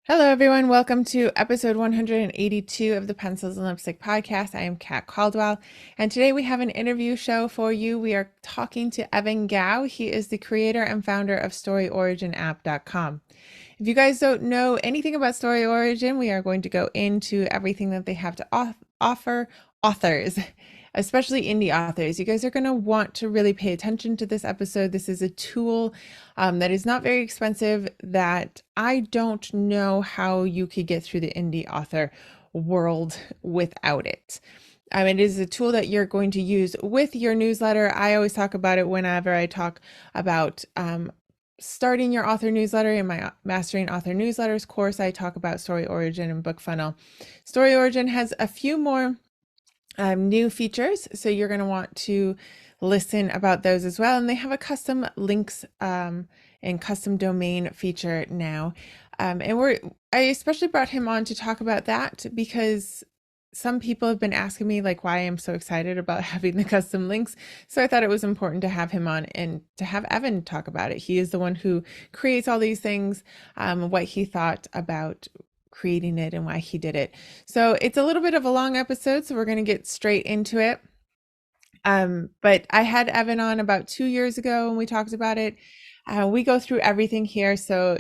Hello, everyone. Welcome to episode 182 of the Pencils and Lipstick podcast. I am Kat Caldwell, and today we have an interview show for you. We are talking to Evan Gow. He is the creator and founder of StoryOriginApp.com. If you guys don't know anything about Story Origin, we are going to go into everything that they have to offer authors, especially indie authors. You guys are going to want to really pay attention to this episode. This is a tool that is not very expensive, that I don't know how you could get through the indie author world without it. It is a tool that you're going to use with your newsletter. I always talk about it whenever I talk about starting your author newsletter. In my Mastering Author Newsletters course, I talk about Story Origin and Book Funnel. Story Origin has a few more new features, so you're going to want to listen about those as well. And they have a custom links and custom domain feature now. I especially brought him on to talk about that because some people have been asking me like why I'm so excited about having the custom links. So I thought it was important to have him on and to have Evan talk about it. He is the one who creates all these things, what he thought about creating it and why he did it. So it's a little bit of a long episode, so we're going to get straight into it. But I had Evan on about 2 years ago and we talked about it. We go through everything here, so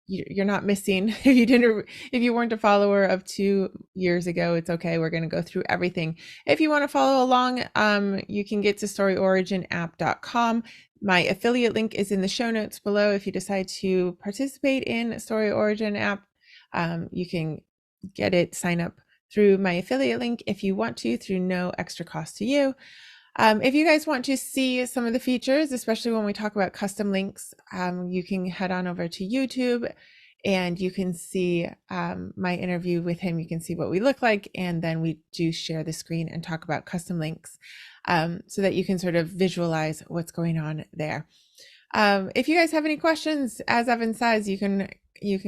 you're not missing. If you weren't a follower of 2 years ago, it's okay. We're going to go through everything. If you want to follow along, you can get to StoryOriginApp.com. My affiliate link is in the show notes below. If you decide to participate in Story Origin app, you can sign up through my affiliate link if you want to, through no extra cost to you. If you guys want to see some of the features, especially when we talk about custom links, you can head on over to YouTube and you can see my interview with him. You can see what we look like, and then we do share the screen and talk about custom links so that you can sort of visualize what's going on there. If you guys have any questions, as Evan says, you can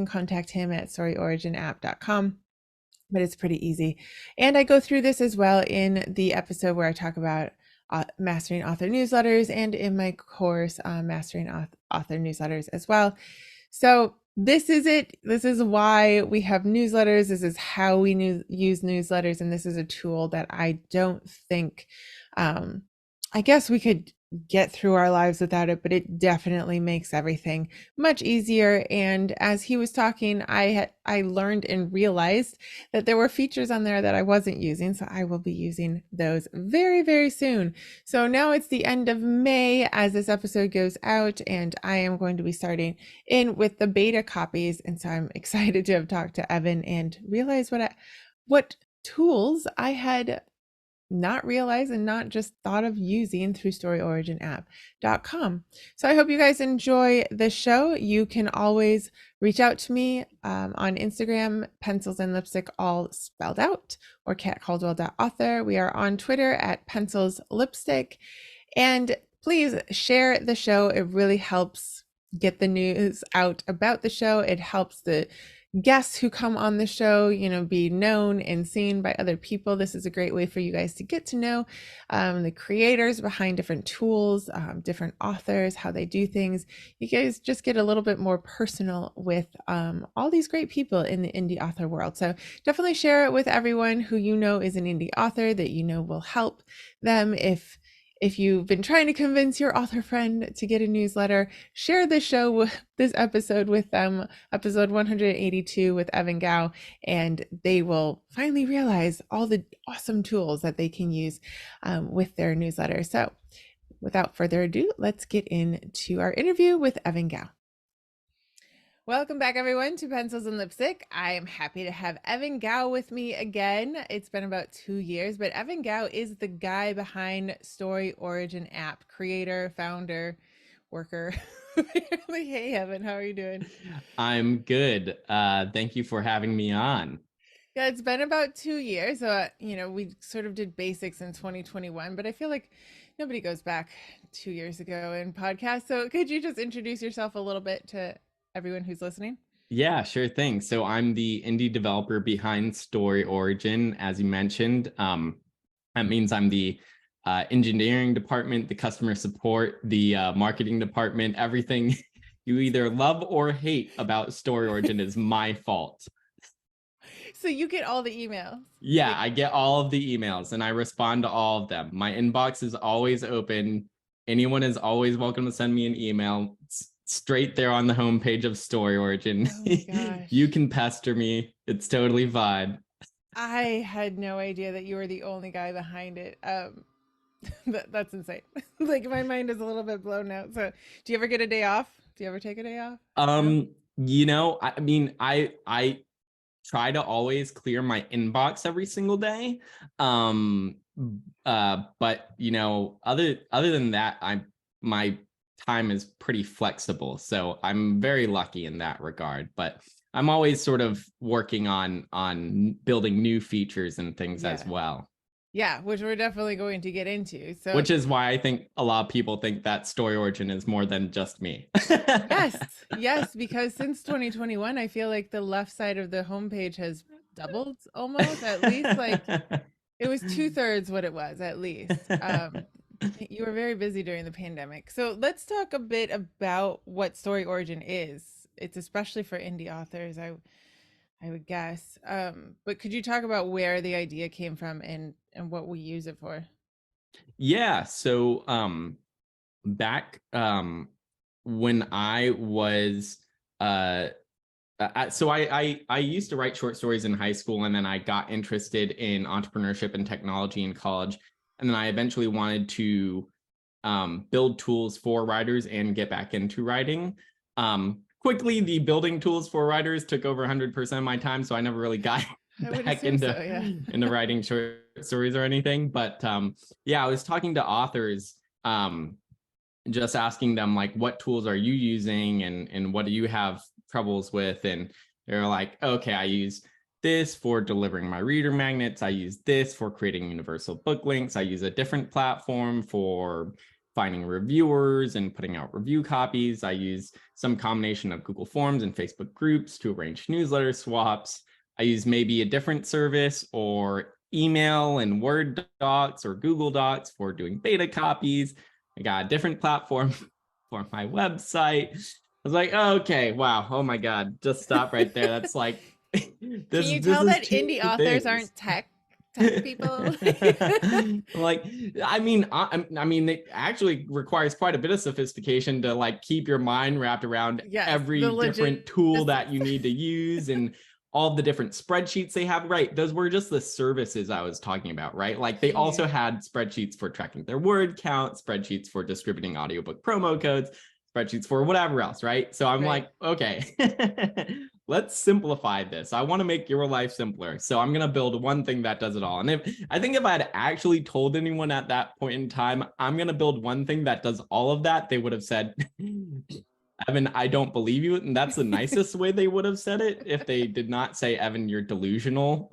contact him at StoryOriginApp.com. But it's pretty easy. And I go through this as well in the episode where I talk about Mastering Author Newsletters, and in my course, Mastering Author Newsletters as well. So this is it. This is why we have newsletters. This is how we use newsletters. And this is a tool that I don't think, I guess we could get through our lives without it, but it definitely makes everything much easier. And as he was talking, I learned and realized that there were features on there that I wasn't using, so I will be using those very, very soon. So now it's the end of May as this episode goes out, and I am going to be starting in with the beta copies. And so I'm excited to have talked to Evan and realize what tools I had not realized and not just thought of using through StoryOriginApp.com. So I hope you guys enjoy the show. You can always reach out to me on Instagram, Pencils and Lipstick, all spelled out, or catcaldwell.author. We are on Twitter at Pencils&Lipstick. And please share the show. It really helps get the news out about the show. It helps the guests who come on the show, be known and seen by other people. This is a great way for you guys to get to know the creators behind different tools, different authors, how they do things. You guys just get a little bit more personal with all these great people in the indie author world. So definitely share it with everyone who is an indie author that will help them. If you've been trying to convince your author friend to get a newsletter, share this episode with them, episode 182 with Evan Gow, and they will finally realize all the awesome tools that they can use with their newsletter. So without further ado, let's get into our interview with Evan Gow. Welcome back, everyone, to Pencils and Lipstick. I am happy to have Evan Gow with me again. It's been about 2 years, but Evan Gow is the guy behind Story Origin app, creator, founder, worker. Hey, Evan, how are you doing? I'm good. Thank you for having me on. Yeah, it's been about 2 years. So, we sort of did basics in 2021, but I feel like nobody goes back 2 years ago in podcasts. So could you just introduce yourself a little bit to everyone who's listening? Yeah, sure thing. So I'm the indie developer behind Story Origin, as you mentioned. That means I'm the engineering department, the customer support, the marketing department, everything you either love or hate about Story Origin is my fault. So you get all the emails. Yeah, Like, I get all of the emails and I respond to all of them. My inbox is always open. Anyone is always welcome to send me an email. It's straight there on the homepage of Story Origin. oh my You gosh. can pester me. It's totally fine. I had no idea that you were the only guy behind it. That's insane. Like my mind is a little bit blown now. So, do you ever get a day off? Do you ever take a day off? No. I mean, I try to always clear my inbox every single day. But other than that, my time is pretty flexible. So I'm very lucky in that regard. But I'm always sort of working on building new features and things as Yeah. well. Yeah, which we're definitely going to get into. So, Which is why I think a lot of people think that Story Origin is more than just me. yes, yes, because since 2021, I feel like the left side of the homepage has doubled almost, at least like it was two-thirds what it was at least. You were very busy during the pandemic. So let's talk a bit about what Story Origin is. It's especially for indie authors, I would guess. But could you talk about where the idea came from and what we use it for? Yeah, so back when I was I used to write short stories in high school, and then I got interested in entrepreneurship and technology in college, and then I eventually wanted to build tools for writers and get back into writing. Quickly, the building tools for writers took over 100% of my time, so I never really got I would back assume so, yeah. into writing short stories or anything. But yeah, I was talking to authors, just asking them like, what tools are you using, and what do you have troubles with? And they're like, okay, I use this for delivering my reader magnets. I use this for creating universal book links. I use a different platform for finding reviewers and putting out review copies. I use some combination of Google Forms and Facebook groups to arrange newsletter swaps. I use maybe a different service or email and Word docs or Google Docs for doing beta copies. I got a different platform for my website. I was like, oh, okay, wow, oh my God, just stop right there. That's like Can this you this tell is that too indie many authors things. aren't tech people? Like, I mean, it actually requires quite a bit of sophistication to like keep your mind wrapped around Yes, every the different tool that logistics. you need to use and all the different spreadsheets they have. Right, those were just the services I was talking about, right? Like they also Jeez. had spreadsheets for tracking their word count, spreadsheets for distributing audiobook promo codes, spreadsheets for whatever else, right? So I'm Right. like, okay, let's simplify this. I want to make your life simpler. So I'm going to build one thing that does it all. And if I had actually told anyone at that point in time, I'm going to build one thing that does all of that, they would have said, Evan, I don't believe you. And that's the nicest way they would have said it if they did not say, Evan, you're delusional.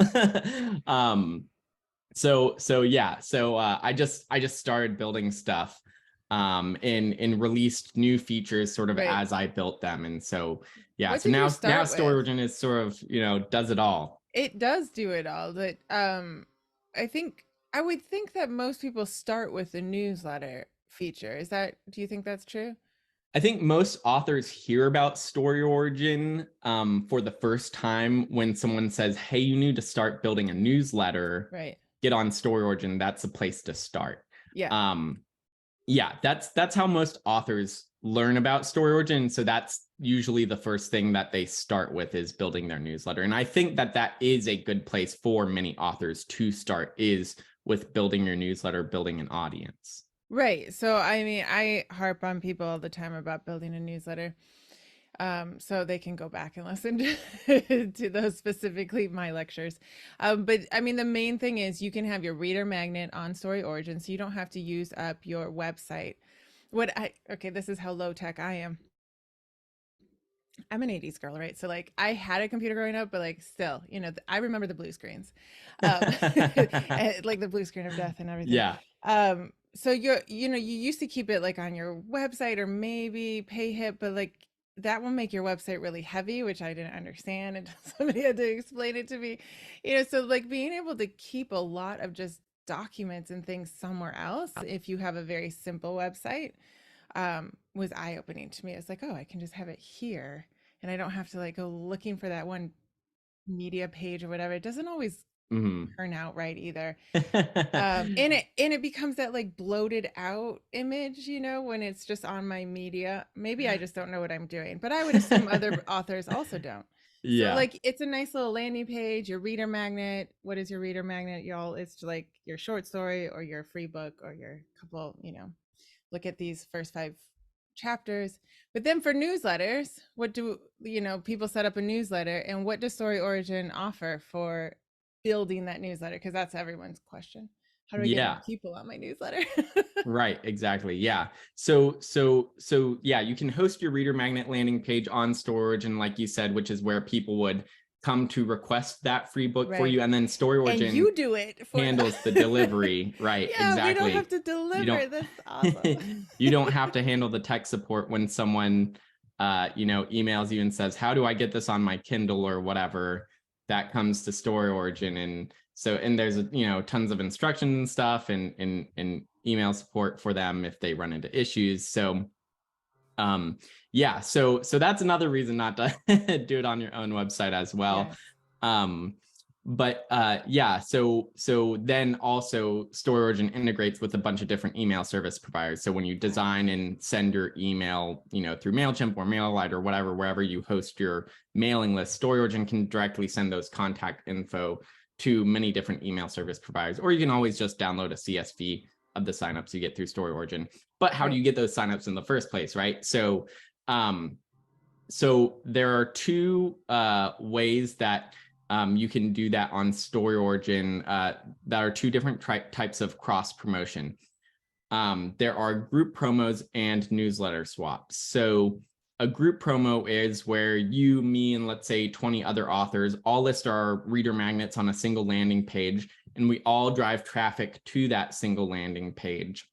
um, so yeah, so I just started building stuff, and released new features sort of Right. as I built them. And so yeah, What so did you now start Story with? Origin is sort of, does it all. It does do it all, but I think I would think that most people start with the newsletter feature. Do you think that's true? I think most authors hear about Story Origin for the first time when someone says, hey, you need to start building a newsletter, Right. get on Story Origin. That's a place to start. Yeah. Um, yeah, that's how most authors learn about Story Origin. So that's usually the first thing that they start with, is building their newsletter. And I think that is a good place for many authors to start, is with building your newsletter, building an audience. Right. So I mean, I harp on people all the time about building a newsletter. So they can go back and listen to those, specifically my lectures. But I mean, the main thing is you can have your reader magnet on Story Origin, so you don't have to use up your website. Okay, this is how low tech I am. I'm an 80s girl, right? So like I had a computer growing up, but like still, I remember the blue screens. Like the blue screen of death and everything. Yeah. So you used to keep it like on your website or maybe PayHip, but like that will make your website really heavy, which I didn't understand until somebody had to explain it to me. So like being able to keep a lot of just documents and things somewhere else if you have a very simple website, was eye-opening to me. It's like, oh, I can just have it here and I don't have to like go looking for that one media page or whatever. It doesn't always Mhm. turn out right either. And it becomes that like bloated out image, when it's just on my media. Maybe I just don't know what I'm doing, but I would assume other authors also don't. So Yeah. like it's a nice little landing page, your reader magnet. What is your reader magnet, y'all? It's like your short story or your free book or your couple, look at these first 5 chapters. But then for newsletters, what do people set up a newsletter, and what does Story Origin offer for building that newsletter? Because that's everyone's question. How do I get more Yeah. people on my newsletter? Right, exactly. Yeah. So yeah, you can host your reader magnet landing page on Storage, and like you said, which is where people would come to request that free book for Right. you, and then Story And Origin you do it for them. handles the delivery. Right, Yeah, we don't have exactly. to You don't deliver. That's awesome. you don't have to handle the tech support when someone emails you and says, "How do I get this on my Kindle or whatever?" That comes to Story Origin, and there's tons of instructions and stuff, and email support for them if they run into issues. So yeah, so that's another reason not to do it on your own website as well. Yes. um but yeah, so then also Story Origin integrates with a bunch of different email service providers. So when you design and send your email through MailChimp or MailerLite or whatever, wherever you host your mailing list, Story Origin can directly send those contact info to many different email service providers, or you can always just download a CSV of the signups you get through Story Origin. But how do Right. you get those signups in the first place, right? So there are two ways that you can do that on Story Origin, that are two different types of cross promotion. There are group promos and newsletter swaps. So a group promo is where you, me, and let's say 20 other authors all list our reader magnets on a single landing page, and we all drive traffic to that single landing page.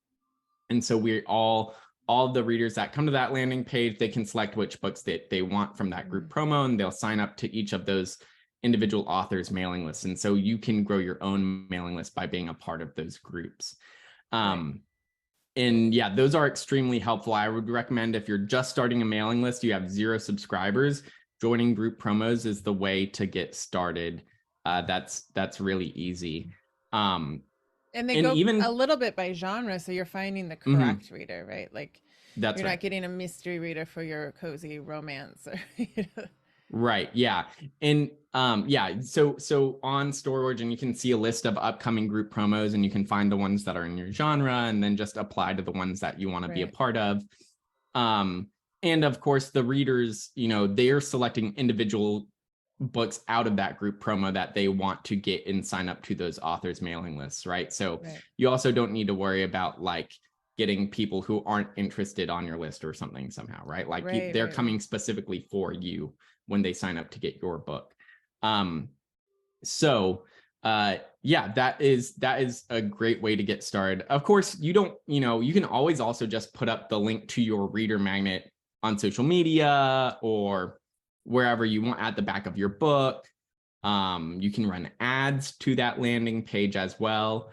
And so we all of the readers that come to that landing page, they can select which books that they want from that group promo, and they'll sign up to each of those individual authors' mailing lists. And so you can grow your own mailing list by being a part of those groups. Right. And yeah, those are extremely helpful. I would recommend, if you're just starting a mailing list, you have 0 subscribers, joining group promos is the way to get started. That's really easy. And they And go a even little bit by genre, so you're finding the mhm, correct reader, right? Like that's you're not right. getting a mystery reader for your cozy romance or Right. Yeah. And yeah, so on Story Origin, you can see a list of upcoming group promos, and you can find the ones that are in your genre and then just apply to the ones that you want to be a right. part of. Um, and of course, the readers, they're selecting individual books out of that group promo that they want to get and sign up to those authors' mailing lists, right? So Right. you also don't need to worry about like getting people who aren't interested on your list or something somehow, right? Like Right, they're right, right. coming specifically for you when they sign up to get your book. Um, so yeah, that is a great way to get started. Of course, you don't, you can always also just put up the link to your reader magnet on social media or wherever you want at the back of your book. You can run ads to that landing page as well.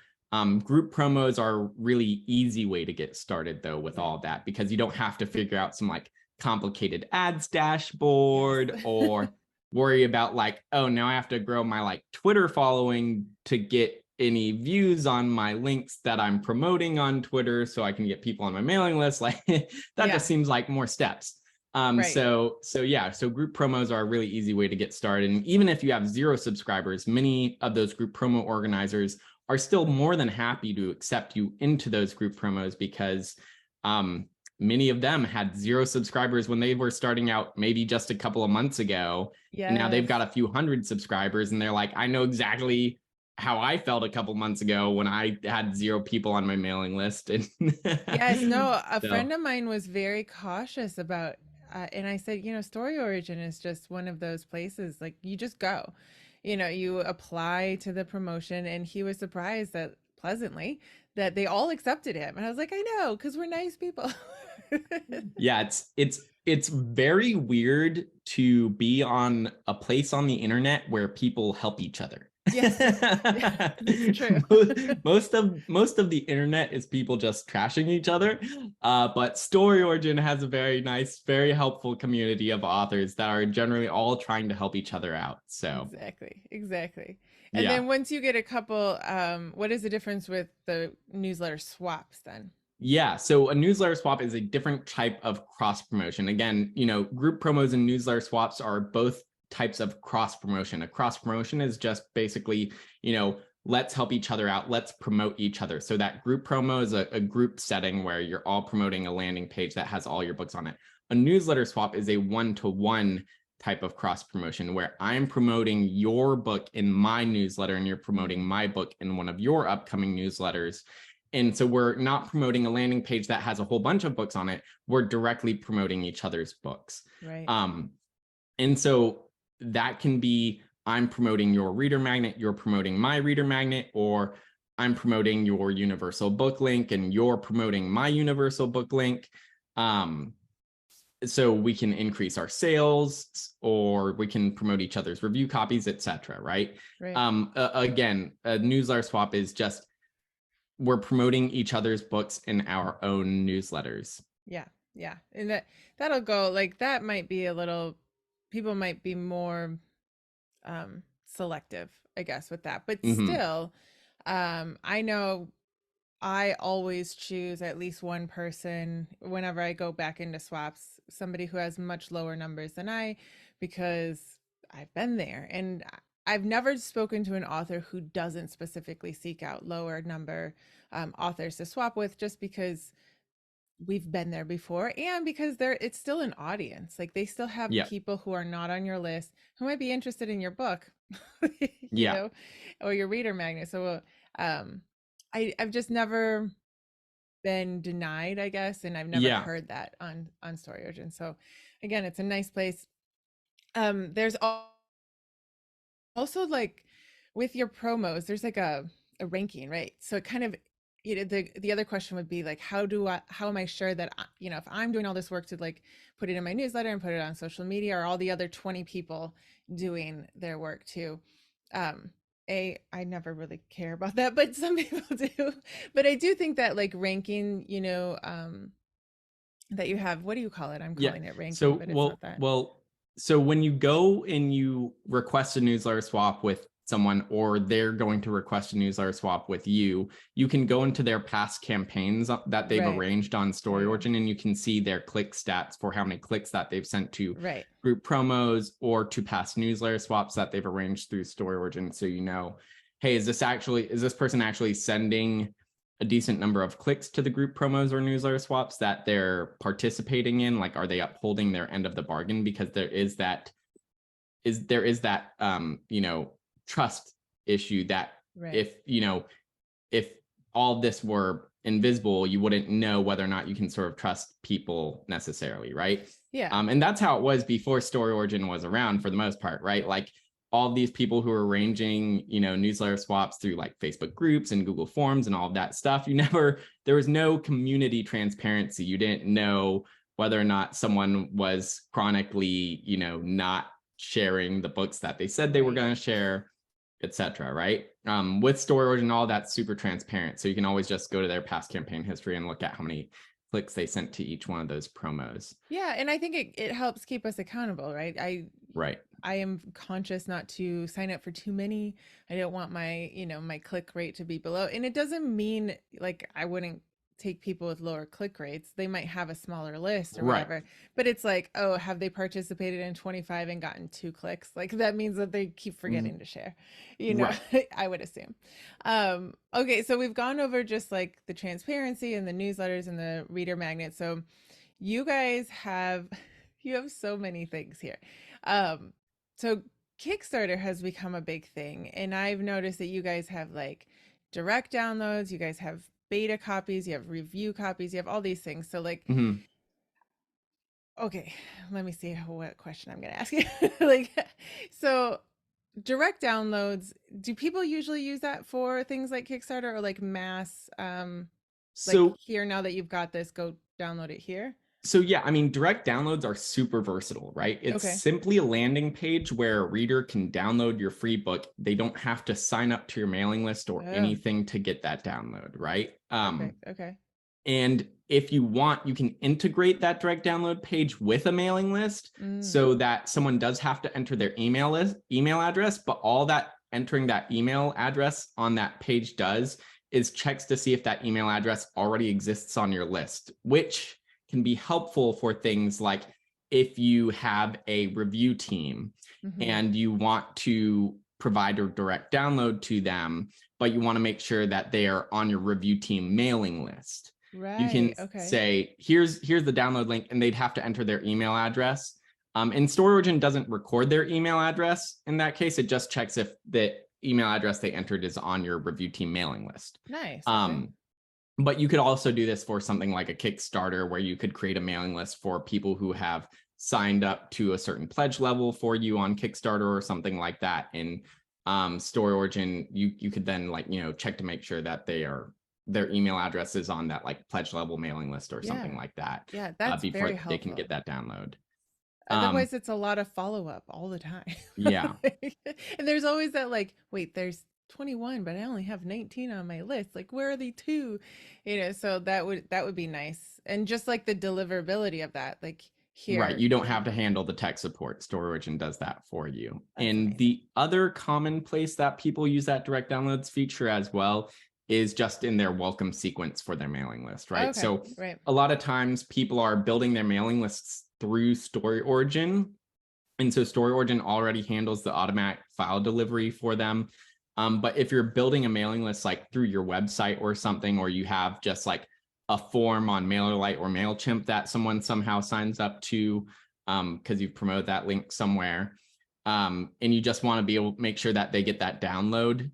Group promos are a really easy way to get started though with Right. all that, because you don't have to figure out some like complicated ads Yes. dashboard or worry about like, oh, now I have to grow my like Twitter following to get any views on my links that I'm promoting on Twitter so I can get people on my mailing list. Like that Yeah. just seems like more steps. Right. So yeah, so group promos are a really easy way to get started. And even if you have 0 subscribers, many of those group promo organizers are still more than happy to accept you into those group promos, because many of them had 0 subscribers when they were starting out, maybe just a couple of months ago. And now they've Yes. got a few hundred subscribers, and they're like, I know exactly how I felt a couple months ago when I had 0 people on my mailing list. And Yes, no, a so friend of mine was very cautious about, and I said, Story Origin is just one of those places, like you just go, you apply to the promotion, and he was surprised that pleasantly that they all accepted him. And I was like, I know, because we're nice people. yeah, it's very weird to be on a place on the internet where people help each other. Yes, yeah, that's true. Most of the internet is people just trashing each other. But Story Origin has a very nice, very helpful community of authors that are generally all trying to help each other out. So Exactly, exactly. And yeah. then once you get a couple, what is the difference with the newsletter swaps then? Yeah, so a newsletter swap is a different type of cross promotion. Again, group promos and newsletter swaps are both types of cross promotion. A cross promotion is just basically, let's help each other out, let's promote each other. So that group promo is a group setting where you're all promoting a landing page that has all your books on it. A newsletter swap is a one-to-one type of cross promotion where I'm promoting your book in my newsletter and you're promoting my book in one of your upcoming newsletters. And so we're not promoting a landing page that has a whole bunch of books on it. We're directly promoting each other's books. Right. Um, and so that can be I'm promoting your reader magnet, you're promoting my reader magnet, or I'm promoting your universal book link and you're promoting my universal book link. So we can increase our sales or we can promote each other's review copies, etc. Right. Right. Again, a newsletter swap is just we're promoting each other's books in our own newsletters. Yeah. Yeah. And that'll go like that might be a little people might be more selective, I guess, with that. But Mm-hmm. still, I know I always choose at least one person whenever I go back into swaps, somebody who has much lower numbers than I, because I've been there. And I've never spoken to an author who doesn't specifically seek out lower number authors to swap with, just because we've been there before and because it's still an audience. Like they still have Yeah. people who are not on your list who might be interested in your book, you Yeah. know, or your reader magnet. So um I've just never been denied, I guess, and I've never Yeah. heard that on Story Origin. So again, it's a nice place. There's also like with your promos, there's like a ranking, right? So it kind of the other question would be like how am I sure that if I'm doing all this work to like put it in my newsletter and put it on social media, or all the other 20 people doing their work too. um I never really care about that, but some people do. But I do think that like ranking, that you have, what do you call it? I'm Yeah. calling it ranking, So, but it's not that. so when you go and you request a newsletter swap with someone, or they're going to request a newsletter swap with you, you can go into their past campaigns that they've Right. arranged on There Story you go. Origin, and you can see their click stats for how many clicks that they've sent to Right. group promos or to past newsletter swaps that they've arranged through Story Origin. So, hey, is this person actually sending a decent number of clicks to the group promos or newsletter swaps that they're participating in? Like, are they upholding their end of the bargain? Because there is that trust issue that Right. if all of this were invisible, you wouldn't know whether or not you can sort of trust people necessarily, right? Yeah. And that's how it was before Story Origin was around for the most part, right? Like all these people who are arranging, newsletter swaps through like Facebook groups and Google Forms and all of that stuff, there was no community transparency. You didn't know whether or not someone was chronically, not sharing the books that they said they were Right. going to share, etc. Right? With Story Origin, all that's super transparent, so you can always just go to their past campaign history and look at how many clicks they sent to each one of those promos. Yeah, and I think it helps keep us accountable, right? Right. I am conscious not to sign up for too many. I don't want my, my click rate to be below. And it doesn't mean like I wouldn't take people with lower click rates. They might have a smaller list or Right. whatever. But it's like, oh, have they participated in 25 and gotten 2 clicks? Like that means that they keep forgetting to share, Right. I would assume. Okay, so we've gone over just like the transparency and the newsletters and the reader magnet. So you guys have you have so many things here. Um, so Kickstarter has become a big thing, and I've noticed that you guys have like direct downloads, you guys have beta copies, you have review copies, you have all these things. So like, Mm-hmm. okay, let me see what question I'm gonna ask you. Like, so direct downloads, do people usually use that for things like Kickstarter or like mass like So here, now that you've got this, go download it here? So yeah, I mean, direct downloads are super versatile, right? It's Okay. simply a landing page where a reader can download your free book. They don't have to sign up to your mailing list or Oh, anything to get that download, right? perfect. Okay. And if you want, you can integrate that direct download page with a mailing list Mm, so that someone does have to enter their email address, but all that entering that email address on that page does is checks to see if that email address already exists on your list, which can be helpful for things like if you have a review team hmm. and you want to provide a direct download to them, but you want to make sure that they are on your review team mailing list. You can Right. Okay. say, here's the download link, and they'd have to enter their email address. And StoryOrigin doesn't record their email address in that case. It just checks if the email address they entered is on your review team mailing list. Nice. Okay. Um, but you could also do this for something like a Kickstarter where you could create a mailing list for people who have signed up to a certain pledge level for you on Kickstarter or something like that. And StoryOrigin, you could then check to make sure that their email address is on that like pledge level mailing list or something Yeah. like that Yeah. That's before very they can helpful. get that download. Um, Otherwise, it's a lot of follow up all the time. yeah, And there's always that, like, wait, there's 21, but I only have 19 on my list. Like, where are the two? So that would be nice. And just like the deliverability of that, like right. here, You don't have to handle the tech support. StoryOrigin does that for you. that's And amazing. the other common place that people use that direct downloads feature as well is just in their welcome sequence for their mailing list, right? Okay, So right. a lot of times people are building their mailing lists through StoryOrigin. And so StoryOrigin already handles the automatic file delivery for them. But if you're building a mailing list like through your website or something, or you have just like a form on MailerLite or MailChimp that someone somehow signs up to because you've promoted that link somewhere, and you just want to be able to make sure that they get that download,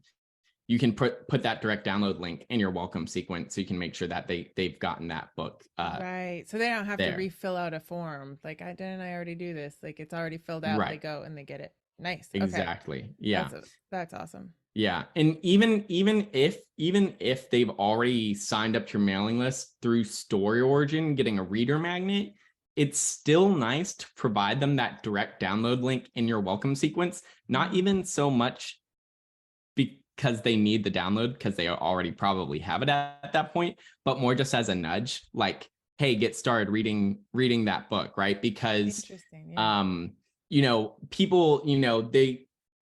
you can put that direct download link in your welcome sequence so you can make sure that they've gotten that book Right. So they don't have to there. refill out a form. Like, I already do this? Like, it's already filled out. They Right. go and they get it. Nice. Okay. Exactly. Yeah. That's awesome. Yeah, and even if they've already signed up to your mailing list through StoryOrigin, getting a reader magnet, it's still nice to provide them that direct download link in your welcome sequence. Not Hmm. even so much because they need the download because they already probably have it at that point, but more just as a nudge, like, hey, get started reading that book, right? Because Interesting. Yeah. um, people,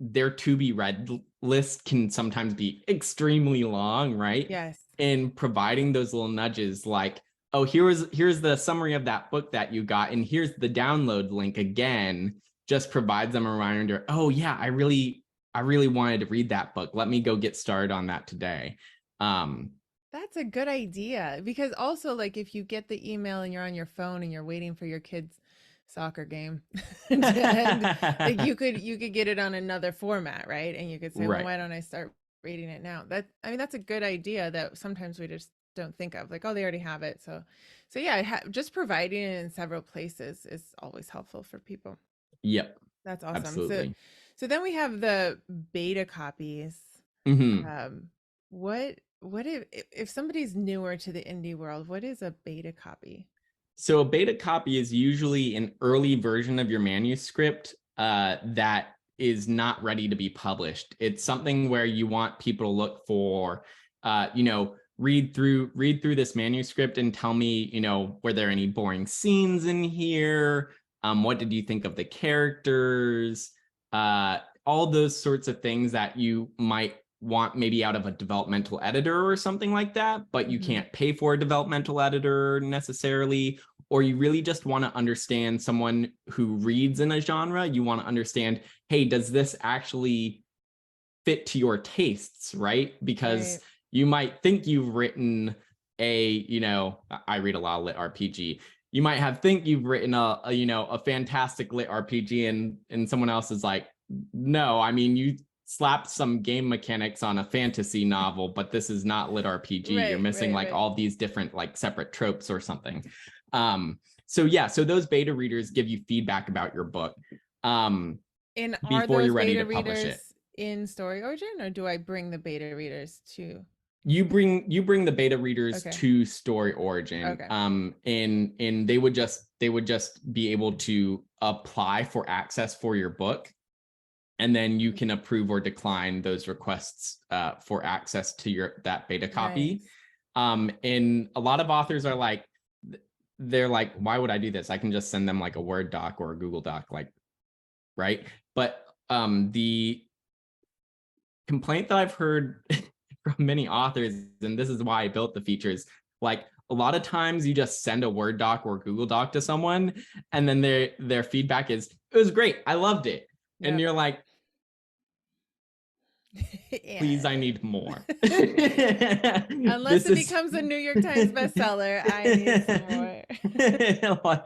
their to be read list can sometimes be extremely long, right? Yes. And providing those little nudges like, oh, here's the summary of that book that you got, and here's the download link again, just provides them a reminder, oh yeah, I really wanted to read that book. Let me go get started on that today. Um, That's a good idea because also, like, if you get the email and you're on your phone and you're waiting for your kid's soccer game to end, like, you could get it on another format, right? And you could say, well, right. why don't I start reading it now? That's a good idea that sometimes we just don't think of. Like, oh, they already have it. So yeah, just providing it in several places is always helpful for people. Yep. That's awesome. So Absolutely. so then we have the beta copies. Hmm. um, what if somebody's newer to the indie world, what is a beta copy? So a beta copy is usually an early version of your manuscript that is not ready to be published. It's something where you want people to look for, read through this manuscript and tell me, were there any boring scenes in here? What did you think of the characters? All those sorts of things that you might want maybe out of a developmental editor or something like that, but you Hmm. can't pay for a developmental editor necessarily, or you really just want to understand someone who reads in a genre. You want to understand, hey, does this actually fit to your tastes, right? Because Right. you might think you've written I read a lot of lit RPG. You might think you've written a fantastic lit RPG, and someone else is like, no, I mean, you slapped some game mechanics on a fantasy novel, but this is not lit RPG. You're Right, missing right, like right. all these different like separate tropes or something. So yeah, so those beta readers give you feedback about your book And are before you're those ready beta to publish it. readers in Story Origin, or do I bring the beta readers to? you bring the beta readers Okay. to Story Origin, Okay. and they would just be able to apply for access for your book, and then you can approve or decline those requests for access to that beta copy. Nice. And a lot of authors are like, they're like, why would I do this? I can just send them like a Word doc or a Google Doc, like, right? But the complaint that I've heard from many authors, and this is why I built the features, like a lot of times you just send a Word doc or Google Doc to someone, and then their feedback is, it was great, I loved it. And Yep. you're like, please, I Yeah. need more. Unless This it is becomes a New York Times bestseller, I need some more. like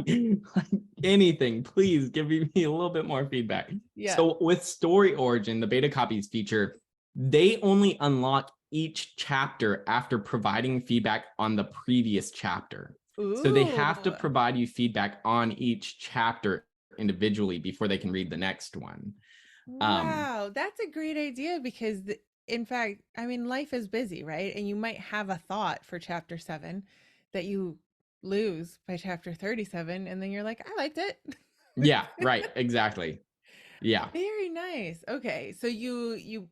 anything, please give me a little bit more feedback. Yeah. So with Story Origin, the beta copies feature, they only unlock each chapter after providing feedback on the previous chapter. So they Ooh. have to provide you feedback on each chapter individually before they can read the next one. Um, Wow, that's a great idea because in fact, I mean, life is busy, right? And you might have a thought for chapter 7 that you lose by chapter 37 and then you're like, I liked it. yeah, right, exactly. Yeah. Very nice. Okay. So you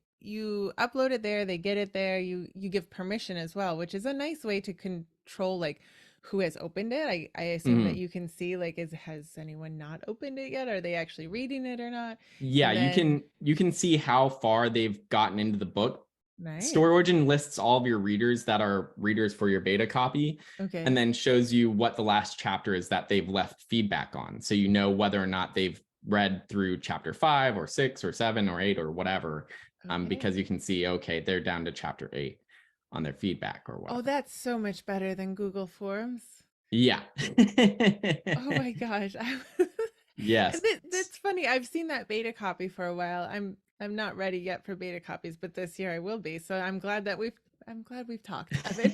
upload it there, they get it there. You give permission as well, which is a nice way to control like who has opened it. I assume that Mhm. you can see like has anyone not opened it yet? Are they actually reading it or not? Yeah, And then you can see how far they've gotten into the book. Story nice. Origin lists all of your readers that are readers for your beta copy, and Okay. then shows you what the last chapter is that they've left feedback on. So you know whether or not they've read through chapter 5 or 6 or 7 or 8 or whatever, Okay. because you can see, okay, they're down to chapter 8 on their feedback or Oh, whatever. that's so much better than Google Forms. Yeah. Oh my gosh. Yes. That's funny. I've seen that beta copy for a while. I'm not ready yet for beta copies, but this year I will be. So I'm glad we've talked, Evan.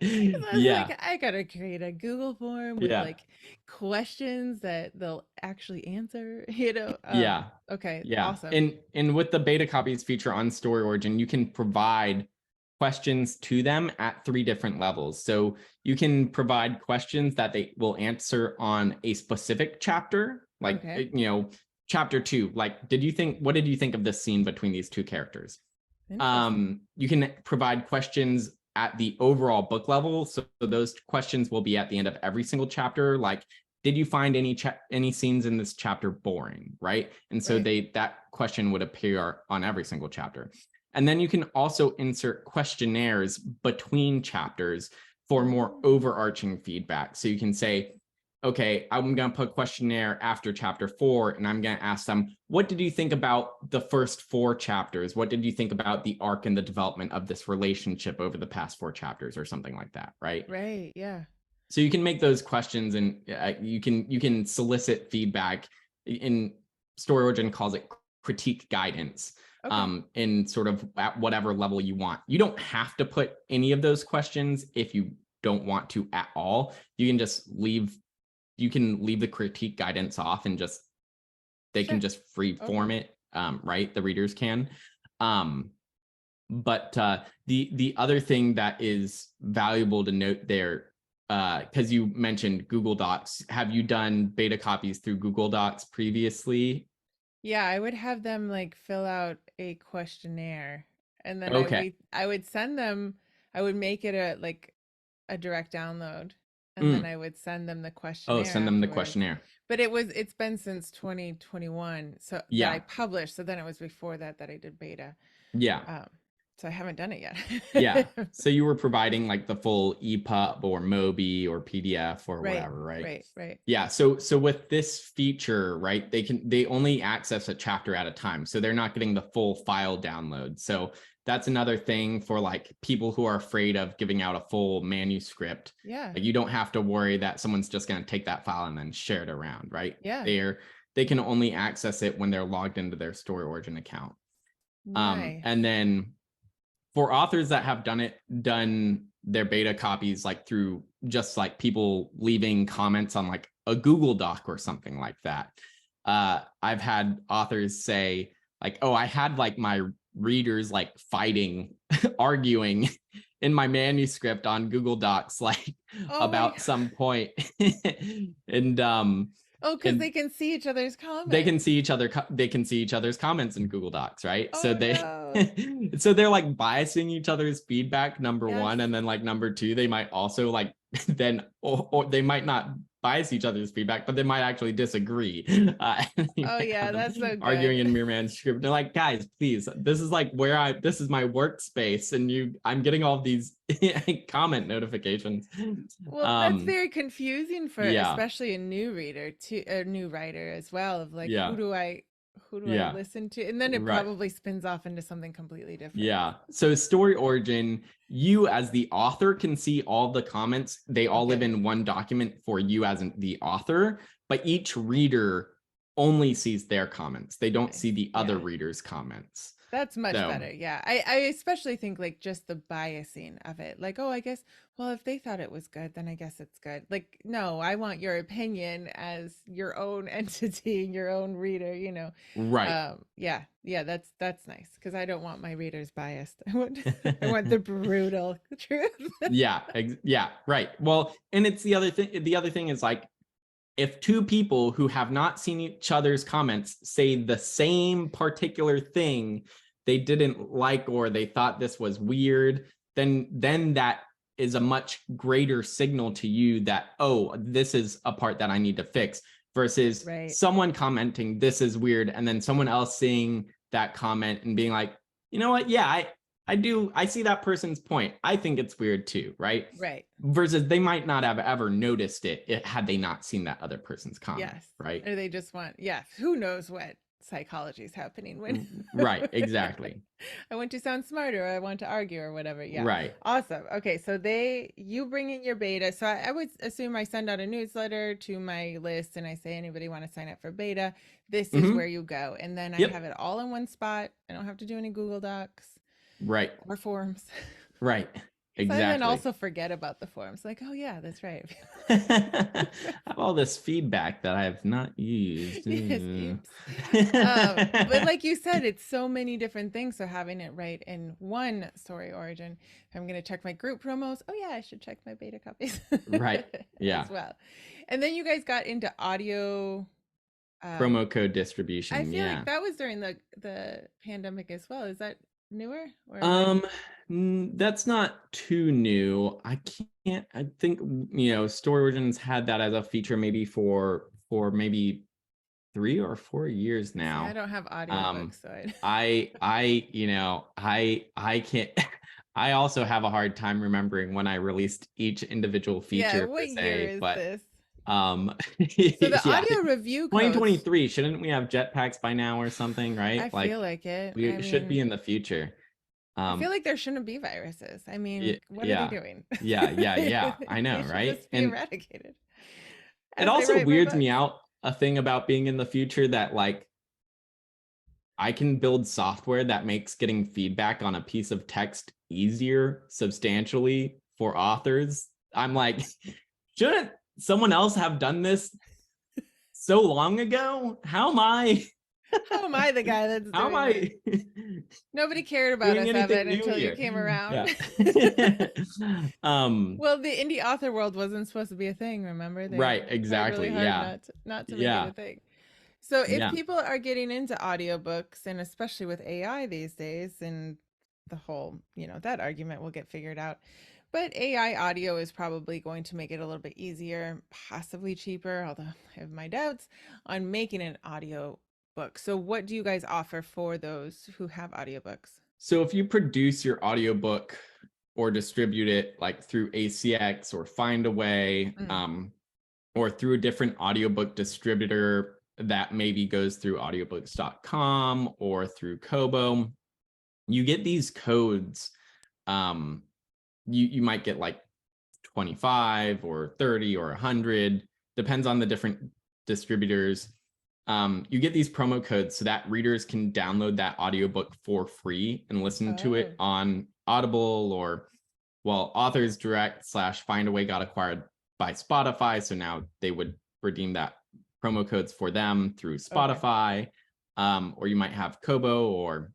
Because I was Yeah. like, I gotta create a Google form with Yeah. like questions that they'll actually answer, you know. Yeah. Okay, Yeah. awesome. And with the beta copies feature on Story Origin, you can provide questions to them at 3 different levels. So you can provide questions that they will answer on a specific chapter, like, Okay. chapter 2, like, what did you think of this scene between these two characters? Interesting. You can provide questions at the overall book level. So those questions will be at the end of every single chapter. Like, did you find any scenes in this chapter boring? Right. And so Right. that question would appear on every single chapter. And then you can also insert questionnaires between chapters for more Oh, overarching feedback. So you can say, okay, I'm going to put questionnaire after chapter 4, and I'm going to ask them, what did you think about the first 4 chapters? What did you think about the arc and the development of this relationship over the past 4 chapters, or something like that, right? right. Yeah. So you can make those questions, and you can solicit feedback. In Story Origin calls it critique guidance, Okay. in sort of at whatever level you want. You don't have to put any of those questions if you don't want to at all. You can leave the critique guidance off, and just they can Sure. just free Okay. form it, right? The readers can. um but the other thing that is valuable to note there, because you mentioned Google Docs, have you done beta copies through Google Docs previously? Yeah, I would have them like fill out a questionnaire and then Okay. I would send them I would make it a like a direct download and then Mm. I would send them the Oh, questionnaire send them the afterwards. questionnaire. But it's been since 2021 so that I Yeah. published, so then it was before that I did beta. Yeah. Um so I haven't done it Yeah. yet. So you were providing like the full EPUB or MOBI or PDF or Right, whatever, right? right. Yeah. So with this feature, right, they only access a chapter at a time. So they're not getting the full file download. So that's another thing for like people who are afraid of giving out a full manuscript. Yeah. Like, you don't have to worry that someone's just going to take that file and then share it around, right? Yeah. They can only access it when they're logged into their Story Origin account. And Nice. then for authors that have done their beta copies like through just like people leaving comments on like a Google Doc or something like that, I've had authors say like, oh, I had like my readers like fighting, arguing in my manuscript on Google Docs, like Oh my about God. some point. And Oh, because and they can see each other's they can comments. see each other, they can see each other's comments in Google Docs, right? So Oh they no. so they're like biasing each other's feedback, number Yes. one, and then like number two, they might also like then or they might not bias each other's feedback, but they might actually disagree. Oh yeah, Have them that's so arguing good. in your manuscript. They're like, guys, please, this is like this is my workspace, and I'm getting all these comment notifications. Well, that's Um, very confusing for yeah, especially a new reader to a new writer as well of like yeah, who do I yeah, listen to? And then it right. probably spins off into something completely different. Yeah. So story origin, you as the author can see all the comments. They all live Okay. in one document for you as the author, but each reader only sees their comments. They don't Nice. see the other Yeah. readers' comments. That's much So, better. Yeah. I especially think like just the biasing of it. Like, oh, I guess, well, if they thought it was good, then I guess it's good. Like, no, I want your opinion as your own entity, your own reader, you know. right. Yeah. Yeah, that's nice because I don't want my readers biased. I want the brutal truth. Yeah. Yeah. Right. Well, and it's the other thing. The other thing is like, if two people who have not seen each other's comments say the same particular thing they didn't like or they thought this was weird, then that is a much greater signal to you that, oh, this is a part that I need to fix, versus Right. someone commenting this is weird and then someone else seeing that comment and being like, you know what, yeah, I see that person's point, I think it's weird too, right? Right. Versus they might not have ever noticed it had they not seen that other person's comment, Yes. right? Or they just want, yeah, who knows what psychology is happening when Right, exactly. I want to sound smarter or I want to argue or whatever. Yeah. Right. Awesome. Okay. So you bring in your beta. So I would assume I send out a newsletter to my list and I say, anybody want to sign up for beta? This is where Mm-hmm. you go. And then I have Yep. it all in one spot. I don't have to do any Google Docs Right. or forms. Right. So I then Exactly. also forget about the forms. Like, oh yeah, that's right. I have all this feedback that I have not used. Yes, oops. But like you said, it's so many different things. So having it right in one story origin, if I'm going to check my group promos, oh yeah, I should check my beta copies Right. Yeah. as well. And then you guys got into audio. Um, Promo code I distribution. feel Yeah. like that was during the pandemic as well. Is that newer or am I? Um, that's not too new. I think, Story Origins had that as a feature maybe for maybe 3 or 4 years See, I now. don't have Um, audiobooks, so I. I can't. I also have a hard time remembering when I released each individual Yeah, feature per what year se, is but this? um, So the yeah, audio review codes, 2023. Shouldn't we have jetpacks by now or something, I right? feel Like like it. I we should be mean, in the future. I feel Um, like there shouldn't be viruses. I mean, what are they yeah, doing? yeah. I know, They should right? just be And eradicated it as I also write my weirds me books. out, a thing about being in the future, that like I can build software that makes getting feedback on a piece of text easier substantially for authors. I'm like, shouldn't someone else have done this so long ago? How am I the guy that's How am doing this? I Nobody cared about doing us, anything Evan, new until you here? came around. Yeah. um, Well, the indie author world wasn't supposed to be a thing, remember? They right, tried really exactly. hard Yeah. not to make it a Yeah. thing. So if Yeah. people are getting into audiobooks, and especially with AI these days, and the whole, that argument will get figured out. But AI audio is probably going to make it a little bit easier, possibly cheaper, although I have my doubts on making an audio book. So what do you guys offer for those who have audiobooks? So if you produce your audiobook or distribute it like through ACX or Findaway, Mm. or through a different audiobook distributor that maybe goes through audiobooks.com or through Kobo, you get these codes. You might get like 25 or 30 or 100, depends on the different distributors. You get these promo codes so that readers can download that audiobook for free and listen to it Oh, on Audible, or Authors Direct / Findaway got acquired by Spotify, so now they would redeem that promo codes for them through okay. Spotify. Or you might have Kobo or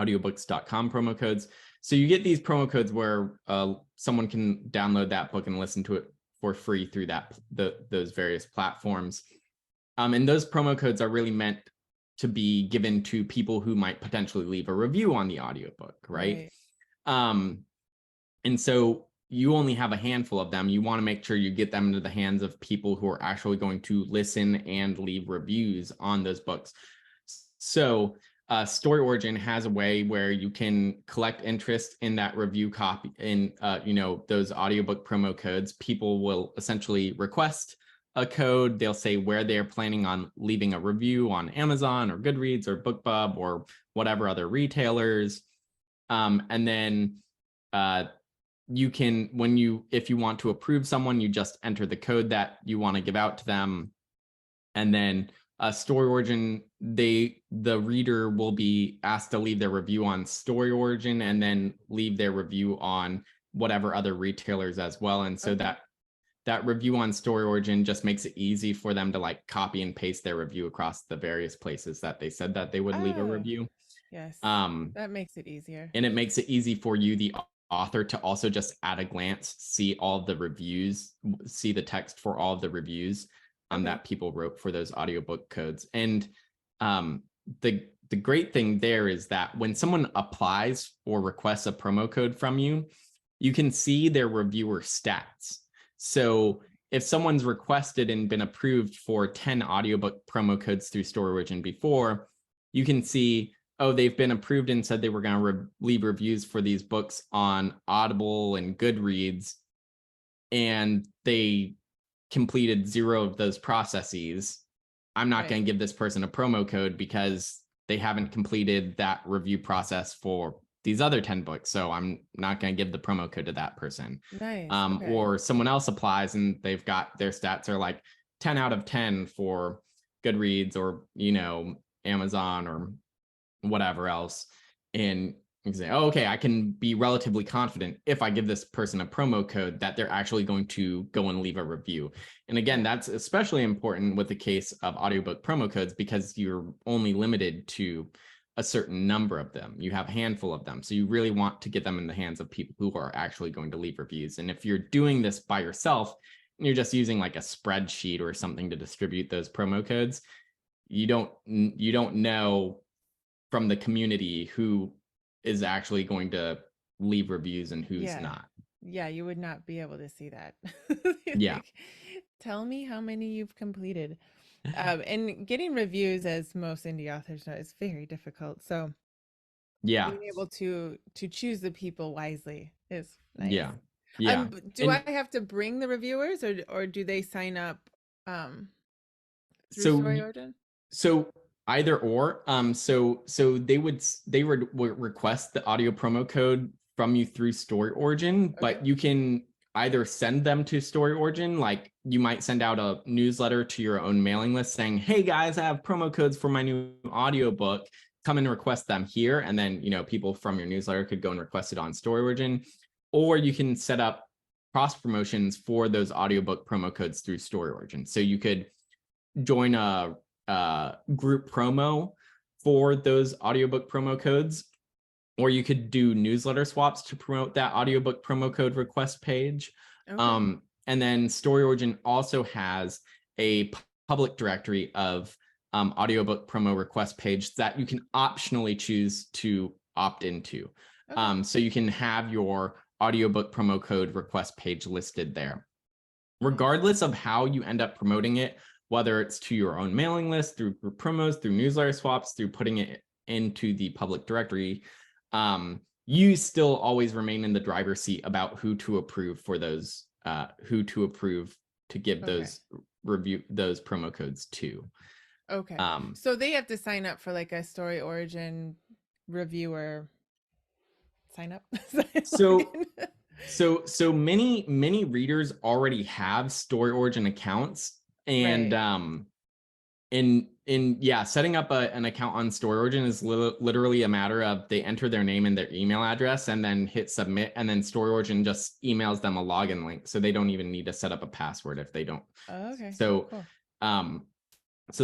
audiobooks.com promo codes. So you get these promo codes where someone can download that book and listen to it for free through those various platforms. And those promo codes are really meant to be given to people who might potentially leave a review on the audiobook, right? And so you only have a handful of them. You want to make sure you get them into the hands of people who are actually going to listen and leave reviews on those books. So Story Origin has a way where you can collect interest in that review copy in those audiobook promo codes. People will essentially request a code. They'll say where they're planning on leaving a review on Amazon or Goodreads or BookBub or whatever other retailers. And then you can, if you want to approve someone, you just enter the code that you want to give out to them. And then Story Origin, the reader will be asked to leave their review on Story Origin and then leave their review on whatever other retailers as well. And so that review on Story Origin just makes it easy for them to like copy and paste their review across the various places that they said that they would leave a review. Yes. That makes it easier. And it makes it easy for you, the author, to also just at a glance see all of the reviews, see the text for all of the reviews that people wrote for those audiobook codes. And the great thing there is that when someone applies or requests a promo code from you, you can see their reviewer stats. So if someone's requested and been approved for 10 audiobook promo codes through Story Origin before, you can see, oh, they've been approved and said they were going to leave reviews for these books on Audible and Goodreads, and they completed 0 of those processes. I'm not going to give this person a promo code because they haven't completed that review process for these other 10 books. So I'm not going to give the promo code to that person. Or someone else applies and they've got their stats are like 10 out of 10 for Goodreads or, Amazon or whatever else. And you can say, oh, okay, I can be relatively confident if I give this person a promo code that they're actually going to go and leave a review. And again, that's especially important with the case of audiobook promo codes because you're only limited to a certain number of them. You have a handful of them. So you really want to get them in the hands of people who are actually going to leave reviews. And if you're doing this by yourself, and you're just using like a spreadsheet or something to distribute those promo codes, you don't know from the community who is actually going to leave reviews and who's not. Yeah, you would not be able to see that. Yeah. Tell me how many you've completed. And getting reviews, as most indie authors know, is very difficult. So being able to choose the people wisely is nice. Do I have to bring the reviewers or do they sign up through Story Origin? So either or. So they would request the audio promo code from you through Story Origin, but you can either send them to Story Origin, like you might send out a newsletter to your own mailing list saying, hey guys, I have promo codes for my new audiobook, come and request them here. And then, people from your newsletter could go and request it on Story Origin, or you can set up cross promotions for those audiobook promo codes through Story Origin. So you could join a group promo for those audiobook promo codes, or you could do newsletter swaps to promote that audiobook promo code request page. And then Story Origin also has a public directory of audiobook promo request page that you can optionally choose to opt into. So you can have your audiobook promo code request page listed there. Regardless of how you end up promoting it, whether it's to your own mailing list, through group promos, through newsletter swaps, through putting it into the public directory, you still always remain in the driver's seat about who to approve for those, who to approve to give those promo codes to. So they have to sign up for like a Story Origin reviewer sign up. So many readers already have Story Origin accounts. And setting up an account on Story Origin is literally a matter of they enter their name and their email address and then hit submit, and then Story Origin just emails them a login link, so they don't even need to set up a password if they don't. So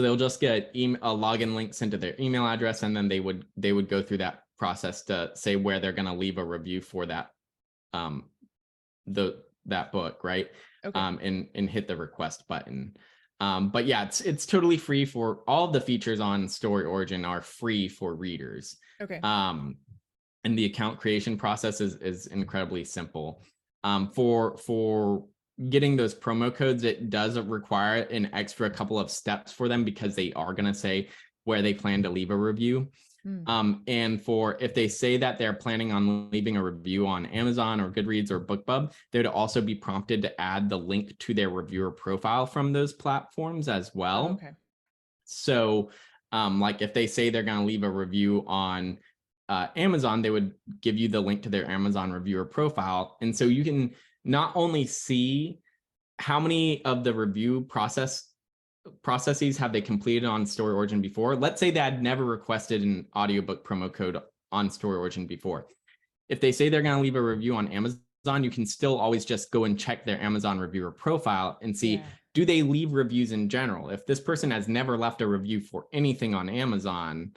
they'll just get a login link sent to their email address, and then they would go through that process to say where they're going to leave a review for that that book, right? Okay. And hit the request button. But yeah, it's totally free. For all of the features on Story Origin are free for readers. Okay. And the account creation process is incredibly simple. For getting those promo codes, it does require an extra couple of steps for them, because they are going to say where they plan to leave a review. Mm. And for if they say that they're planning on leaving a review on Amazon or Goodreads or BookBub, they would also be prompted to add the link to their reviewer profile from those platforms as Oh, well. okay. So like if they say they're going to leave a review on Amazon, they would give you the link to their Amazon reviewer profile. And so you can not only see how many of the review processes have they completed on Story Origin before. Let's say they had never requested an audiobook promo code on Story Origin before. If they say they're going to leave a review on Amazon, you can still always just go and check their Amazon reviewer profile and see, do they leave reviews in general? If this person has never left a review for anything on Amazon,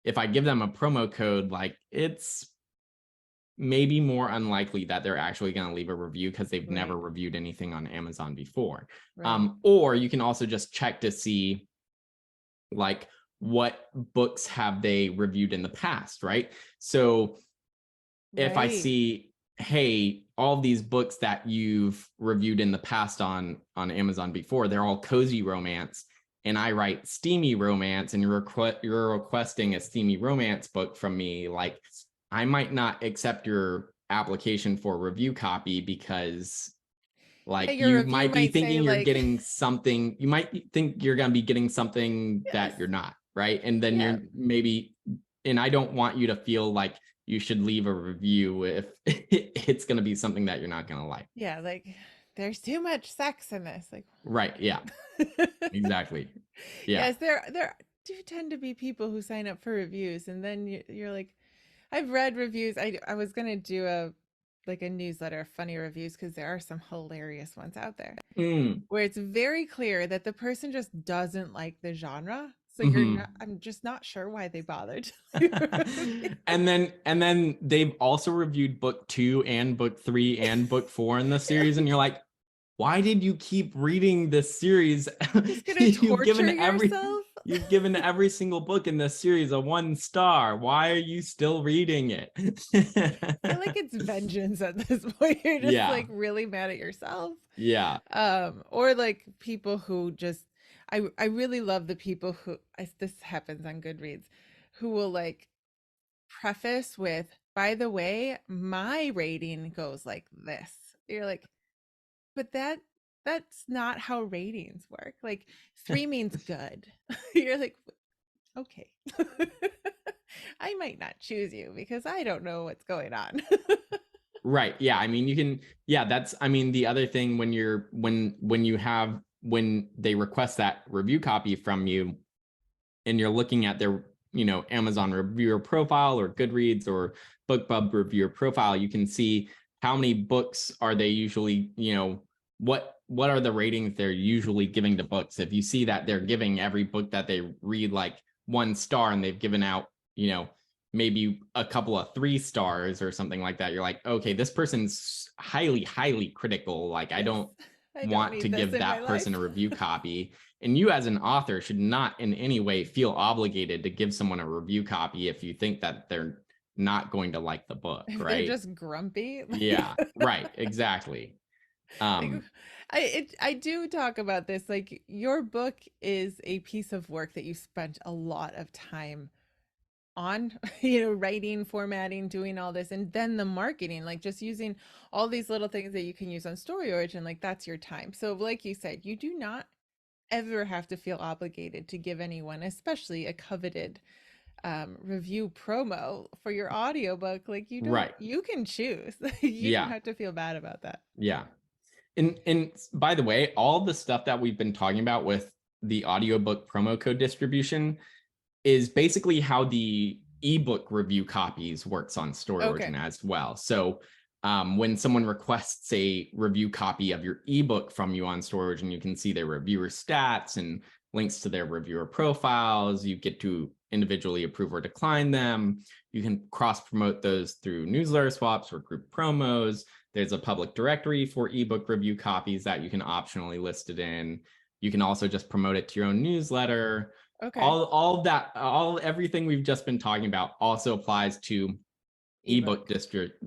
if I give them a promo code, like, it's maybe more unlikely that they're actually going to leave a review, because they've never reviewed anything on Amazon before. Or you can also just check to see, like, what books have they reviewed in the past, right? So if I see, hey, all these books that you've reviewed in the past on Amazon before, they're all cozy romance, and I write steamy romance, and you're requesting a steamy romance book from me, like, I might not accept your application for review copy, because like your you review might be might say thinking you're like, getting something, you might think you're going to be getting something yes, that you're not, right? And then yeah, you're maybe, and I don't want you to feel like you should leave a review if it's going to be something that you're not going to like. yeah, like there's too much sex in this, like, Right. Yeah, exactly. Yeah. yes, there do tend to be people who sign up for reviews, and then you're like, I've read reviews. I was gonna do a like a newsletter of funny reviews, because there are some hilarious ones out there Mm. where it's very clear that the person just doesn't like the genre. So you're Mm-hmm. not, I'm just not sure why they bothered to leave a review. and then they've also reviewed book 2 and book 3 and book 4 in the You're series, and you're like, like, why did you keep reading this series? just gonna you've torture given every yourself. you've given every single book in this series a 1 star. Why are you still reading it? I feel like it's vengeance at this point. You're just Yeah. like really mad at yourself. Yeah. Or like people who just, I really love the people who, this happens on Goodreads, who will like preface with, by the way, my rating goes like this. You're like, but that's not how ratings work. Like 3 means good. You're like, okay. I might not choose you because I don't know what's going on. Right. Yeah. I mean, you can, yeah, that's, I mean, the other thing, when you're, when they request that review copy from you, and you're looking at their, Amazon reviewer profile or Goodreads or BookBub reviewer profile, you can see how many books are they usually, what are the ratings they're usually giving to books. If you see that they're giving every book that they read like 1 star, and they've given out, maybe a couple of 3 stars or something like that, you're like, okay, this person's highly critical. Like, I Yes. don't I don't want to need this give in my that person life. a review copy. And you as an author should not in any way feel obligated to give someone a review copy if you think that they're not going to like the book, If they're right? just grumpy, Yeah, right, exactly. like I do talk about this, like your book is a piece of work that you spent a lot of time on, writing, formatting, doing all this, and then the marketing, like just using all these little things that you can use on Story Origin, like that's your time. So like you said, you do not ever have to feel obligated to give anyone, especially a coveted review promo for your audiobook. Like Right. you can choose. You don't Yeah. have to feel bad about that. Yeah. And by the way, all the stuff that we've been talking about with the audiobook promo code distribution is basically how the ebook review copies works on Story Okay. Origin as well. So when someone requests a review copy of your ebook from you on Story Origin, you can see their reviewer stats and links to their reviewer profiles. You get to individually approve or decline them. You can cross promote those through newsletter swaps or group promos. There's a public directory for ebook review copies that you can optionally list it in. You can also just promote it to your own newsletter. Okay. Everything we've just been talking about also applies to ebook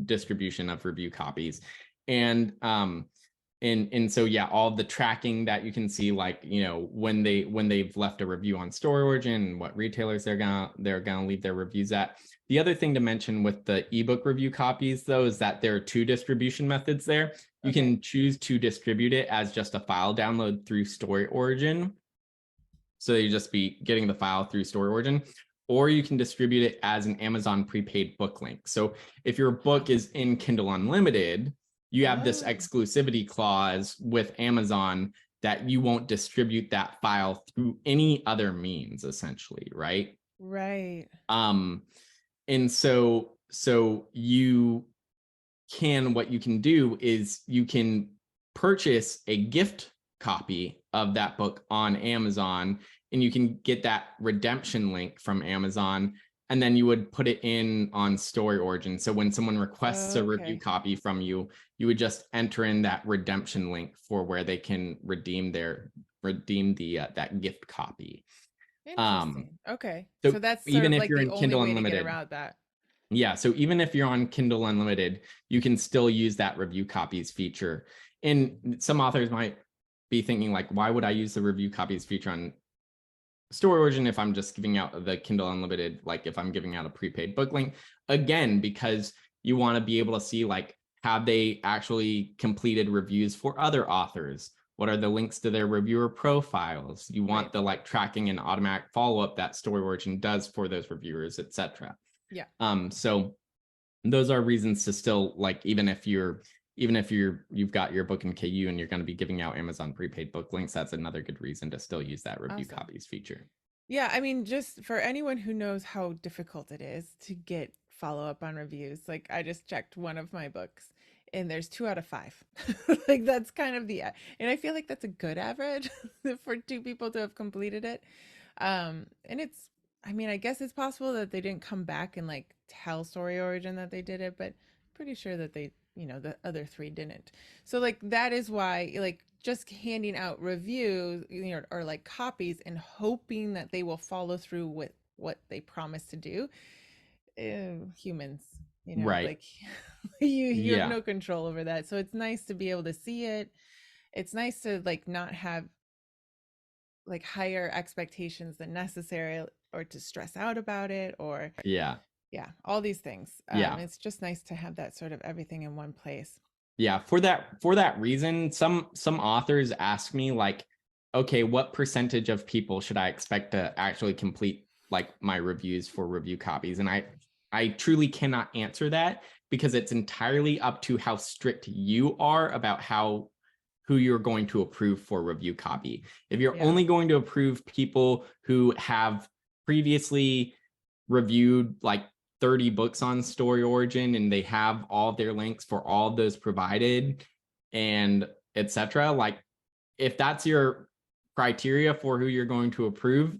distribution of review copies. And so yeah, all the tracking that you can see, like, you know, when they've left a review on Store Origin, what retailers they're gonna leave their reviews at. The other thing to mention with the ebook review copies, though, is that there are two distribution methods there. You can choose to distribute it as just a file download through Store Origin, so you just be getting the file through Store Origin, or you can distribute it as an Amazon prepaid book link. So if your book is in Kindle Unlimited, you have this exclusivity clause with Amazon that you won't distribute that file through any other means, essentially, right? Right. And so what you can do is you can purchase a gift copy of that book on Amazon, and you can get that redemption link from Amazon, and then you would put it in on Story Origin. So when someone requests a review copy from you, you would just enter in that redemption link for where they can redeem that gift copy. Interesting. Okay. So So that's sort even of if like you're the in only Kindle way to get Unlimited, around that. yeah, so even if you're on Kindle Unlimited, you can still use that review copies feature. And some authors might be thinking, like, why would I use the review copies feature on Store Origin if I'm just giving out the Kindle Unlimited, like if I'm giving out a prepaid book link? Again, because you want to be able to see, like, have they actually completed reviews for other authors? What are the links to their reviewer profiles? You want the like tracking and automatic follow-up that Story Origin does for those reviewers, etc. Yeah. So those are reasons to still, like, even if you've got your book in KU and you're going to be giving out Amazon prepaid book links, that's another good reason to still use that review copies feature. Yeah, I mean, just for anyone who knows how difficult it is to get follow-up on reviews, like I just checked one of my books and there's 2 out of 5. Like that's kind of and I feel like that's a good average for 2 people to have completed it. And I mean, I guess it's possible that they didn't come back and like tell Story Origin that they did it, but pretty sure that the other 3 didn't. So like that is why like just handing out reviews, or like copies and hoping that they will follow through with what they promise to do. Humans, Right. like you have Yeah. no control over that. So it's nice to be able to see it. It's nice to like not have like higher expectations than necessary or to stress out about it or Yeah. all these things. Yeah. It's just nice to have that sort of everything in one place. Yeah, for that reason, some authors ask me, like, okay, what percentage of people should I expect to actually complete like my reviews for review copies? And I truly cannot answer that, because it's entirely up to how strict you are about who you're going to approve for review copy. If you're only going to approve people who have previously reviewed like 30 books on Story Origin and they have all their links for all of those provided and etc., like if that's your criteria for who you're going to approve,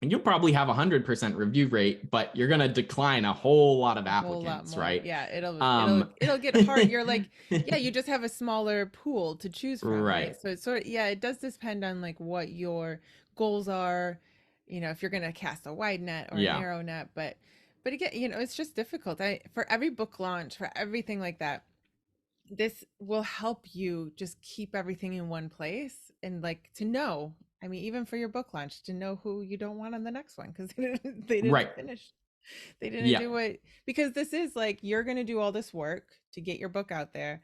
you'll probably have 100% review rate, but you're going to decline a whole lot of applicants, right? Yeah, it'll get hard. You're like, yeah, you just have a smaller pool to choose from, right? So it's sort of, yeah, it does depend on like what your goals are, if you're going to cast a wide net or a narrow net, but again, it's just difficult. For every book launch, for everything like that, this will help you just keep everything in one place and like to know, I mean, even for your book launch, to know who you don't want on the next one because they didn't finish. They didn't do it, because this is like you're going to do all this work to get your book out there.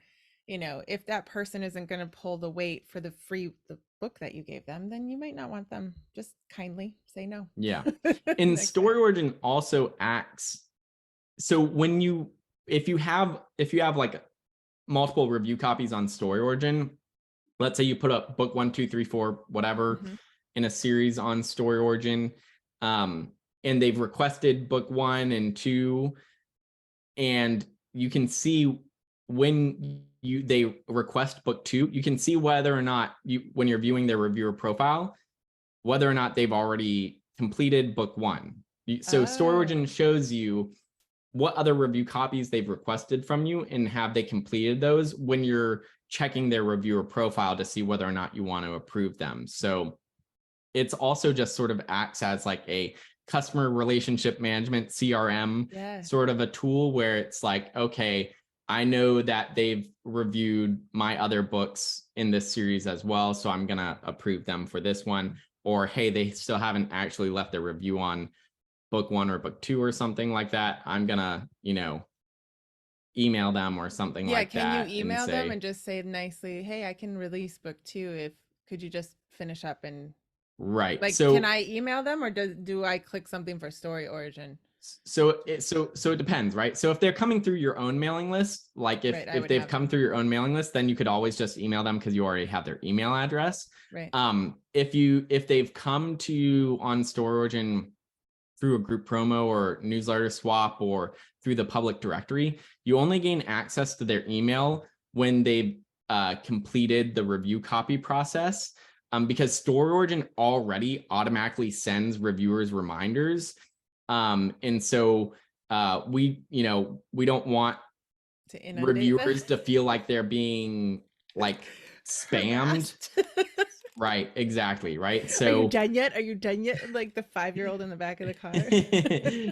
If that person isn't going to pull the weight for the book that you gave them, then you might not want them. Just kindly say no. Yeah. And Story Origin also acts. So if you have like multiple review copies on Story Origin, let's say you put up book 1, 2, 3, 4, whatever, in a series on Story Origin, and they've requested book 1 and 2, and you can see when they request book 2, you can see whether or not when you're viewing their reviewer profile, whether or not they've already completed book 1. So StoryOrigin Oh, shows you what other review copies they've requested from you and have they completed those when you're checking their reviewer profile to see whether or not you want to approve them. So it's also just sort of acts as like a customer relationship management CRM yes. sort of a tool where it's like, okay, I know that they've reviewed my other books in this series as well, so I'm going to approve them for this one. Or, hey, they still haven't actually left their review on book 1 or book 2 or something like that. I'm going to, email them or something Yeah, like can you that and email them say, and just say nicely, "Hey, I can release book 2 if could you just finish up and right. like can So I email them or do I click something for Story Origin?" so it depends, right? So if they're coming through your own mailing list, like Right, I if would they've have come them. through your own mailing list, then you could always just email them because you already have their email address. Right. If they've come to you on Store Origin through a group promo or newsletter swap or through the public directory, you only gain access to their email when they've completed the review copy process. Because Store Origin already automatically sends reviewers reminders. And so we don't want To inundate them. reviewers to feel like they're being like spammed. Harassed. Right, exactly, right. Are you So done yet? Are you done yet? Like the 5-year-old in the back of the car.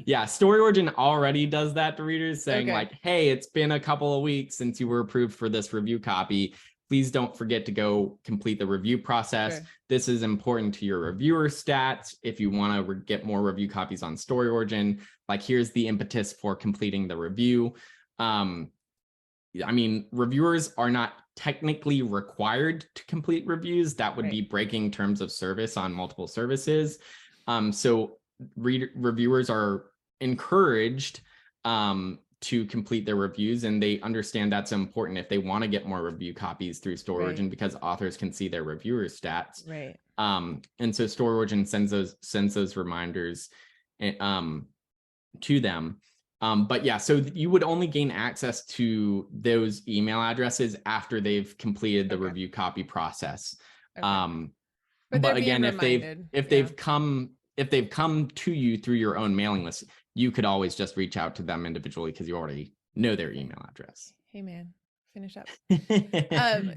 yeah, Story Origin already does that to readers, saying Okay, like, hey, it's been a couple of weeks since you were approved for this review copy. Please don't forget to go complete the review process. sure. This is important to your reviewer stats. If you want to get more review copies on Story Origin, like here's the impetus for completing the review. um I mean, reviewers are not technically required to complete reviews. That would Right. be breaking terms of service on multiple services. So reviewers are encouraged to complete their reviews, and they understand that's important if they want to get more review copies through Store Right. Origin because authors can see their reviewers' stats. Right. And so Store Origin sends those reminders to them. But yeah, so you would only gain access to those email addresses after they've completed the Okay. review copy process. Okay. Um, But they're but being again, reminded. if Yeah. they've come to you through your own mailing list, you could always just reach out to them individually because you already know their Right. email address. Hey man, finish up.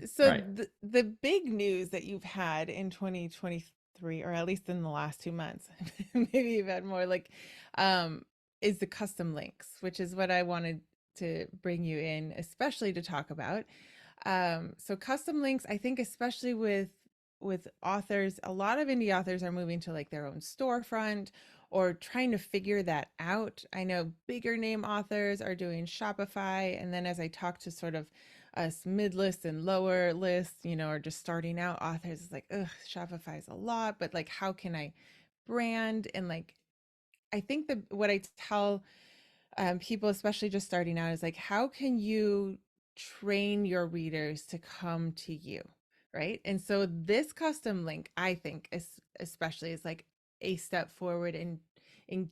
So Right. the big news that you've had in 2023, or at least in the last 2 months, maybe you've had more, like, um, is the custom links, which is what I wanted to bring you in, especially to talk about. So custom links, I think, especially with authors, a lot of indie authors are moving to like their own storefront or trying to figure that out. I know bigger name authors are doing Shopify, and then as I talk to sort of us mid-list and lower list, or just starting out authors, it's like, ugh, Shopify is a lot, but like, how can I brand? And like, I think that what I tell people, especially just starting out, is like, how can you train your readers to come to you? Right. And so this custom link, I think, especially is like a step forward in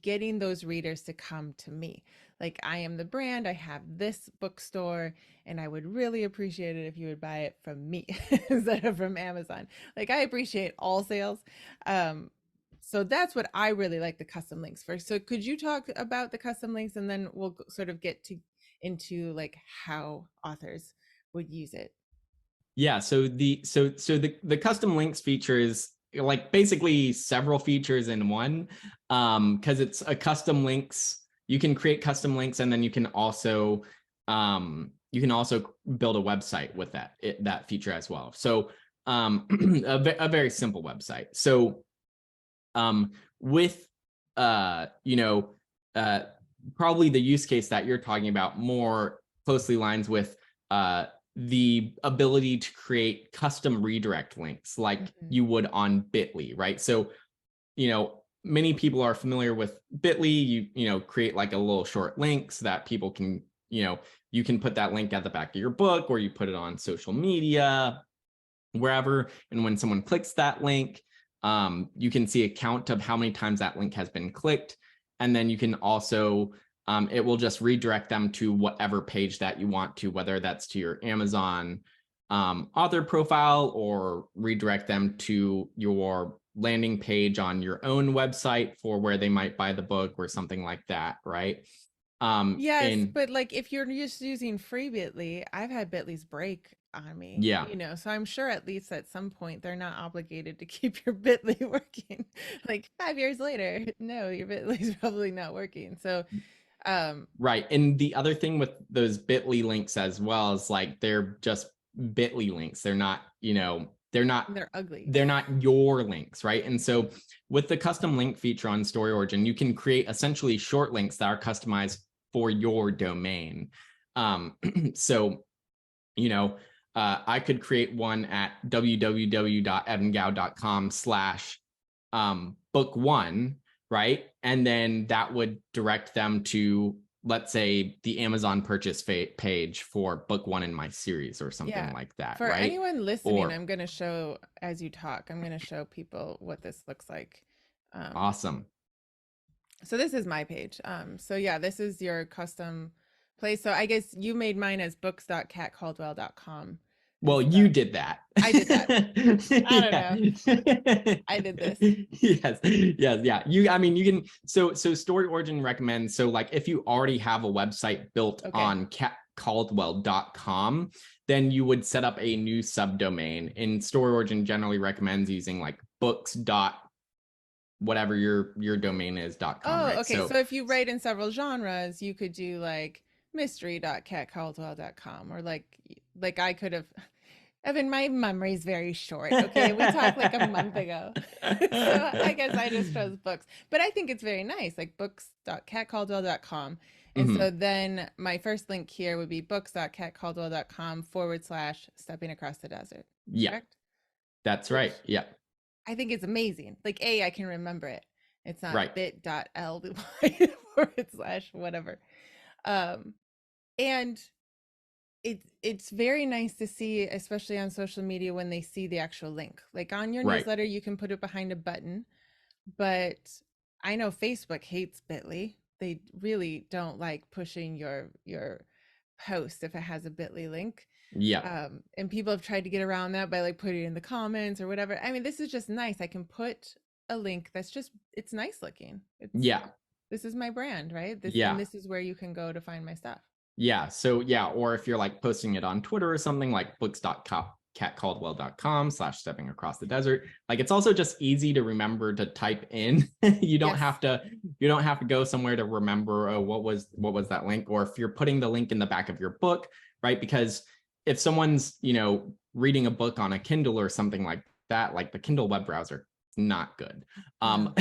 getting those readers to come to me. Like, I am the brand, I have this bookstore, and I would really appreciate it if you would buy it from me instead of from Amazon. Like, I appreciate all sales. Um, so that's what I really like the custom links for. So could you talk about the custom links, and then we'll sort of get to into like how authors would use it. Yeah, so the custom links feature is like basically several features in one, because it's a custom links. You can create custom links, and then you can also build a website with that feature as well. So a very simple website. So with uh you know uh probably the use case that you're talking about more closely lines with the ability to create custom redirect links like Mhm. you would on Bitly, right? So many people are familiar with Bitly. You create like a little short link so that people can, you can put that link at the back of your book, or you put it on social media, wherever. And when someone clicks that link, you can see a count of how many times that link has been clicked. And then you can also, it will just redirect them to whatever page that you want to, whether that's to your Amazon author profile, or redirect them to your landing page on your own website for where they might buy the book or something like that, right? Yes, And but like if you're just using free Bitly, I've had Bitly's break on me, yeah, so I'm sure at least at some point they're not obligated to keep your Bitly working. Like 5 years later, no, your Bitly's probably not working. So, um, right. And the other thing with those Bitly links as well is like they're just Bitly links. They're not, they're ugly. they're not your links, right? And so with the custom link feature on StoryOrigin, you can create essentially short links that are customized for your domain. So, I could create one at www.evangow.com/book one, right? And then that would direct them to, let's say, the Amazon purchase page for book one in my series or something Yeah. like that, For right? anyone listening, Or I'm going to show as you talk, I'm going to show people what this looks like. Um, awesome. so this is my page. So yeah, this is your custom place. So I guess you made mine as books.catcaldwell.com Well, instead. you did that. I did that. I don't Yeah. know. I did this. Yes. Yes. Yeah. You can, so Story Origin recommends, so like if you already have a website built Okay. on catcaldwell.com, then you would set up a new subdomain. And Story Origin generally recommends using like books dot whatever your domain is .com, Oh, right? okay. So So if you write in several genres, you could do like mystery.catcaldwell.com or like I could have. Evan, my memory's very short. Okay. We talked like a month ago. So I guess I just chose books. But I think it's very nice, like books.catcaldwell.com. And so mhm. then my first link here would be books.catcaldwell.com / stepping across the desert. Yeah, Correct? that's Which right. Yeah. I think is amazing. Like I can remember it. It's not Right. bit.ly / whatever. Um, and it's very nice to see, especially on social media, when they see the actual link. Like on your Right. newsletter, you can put it behind a button, but I know Facebook hates Bitly. They really don't like pushing your post if it has a Bitly link. Yeah. And people have tried to get around that by like putting it in the comments or whatever. I mean, this is just nice. I can put a link that's just it's nice looking. It's Yeah. This is my brand, right? Yeah. This is where you can go to find my stuff. Yeah. So yeah, or if you're like posting it on Twitter or something, like books.catcaldwell.com / stepping across the desert. Like it's also just easy to remember to type in. You don't Yes. have to go somewhere to remember, oh, what was that link? Or if you're putting the link in the back of your book, right? Because if someone's, reading a book on a Kindle or something like that, like the Kindle web browser, not good. No.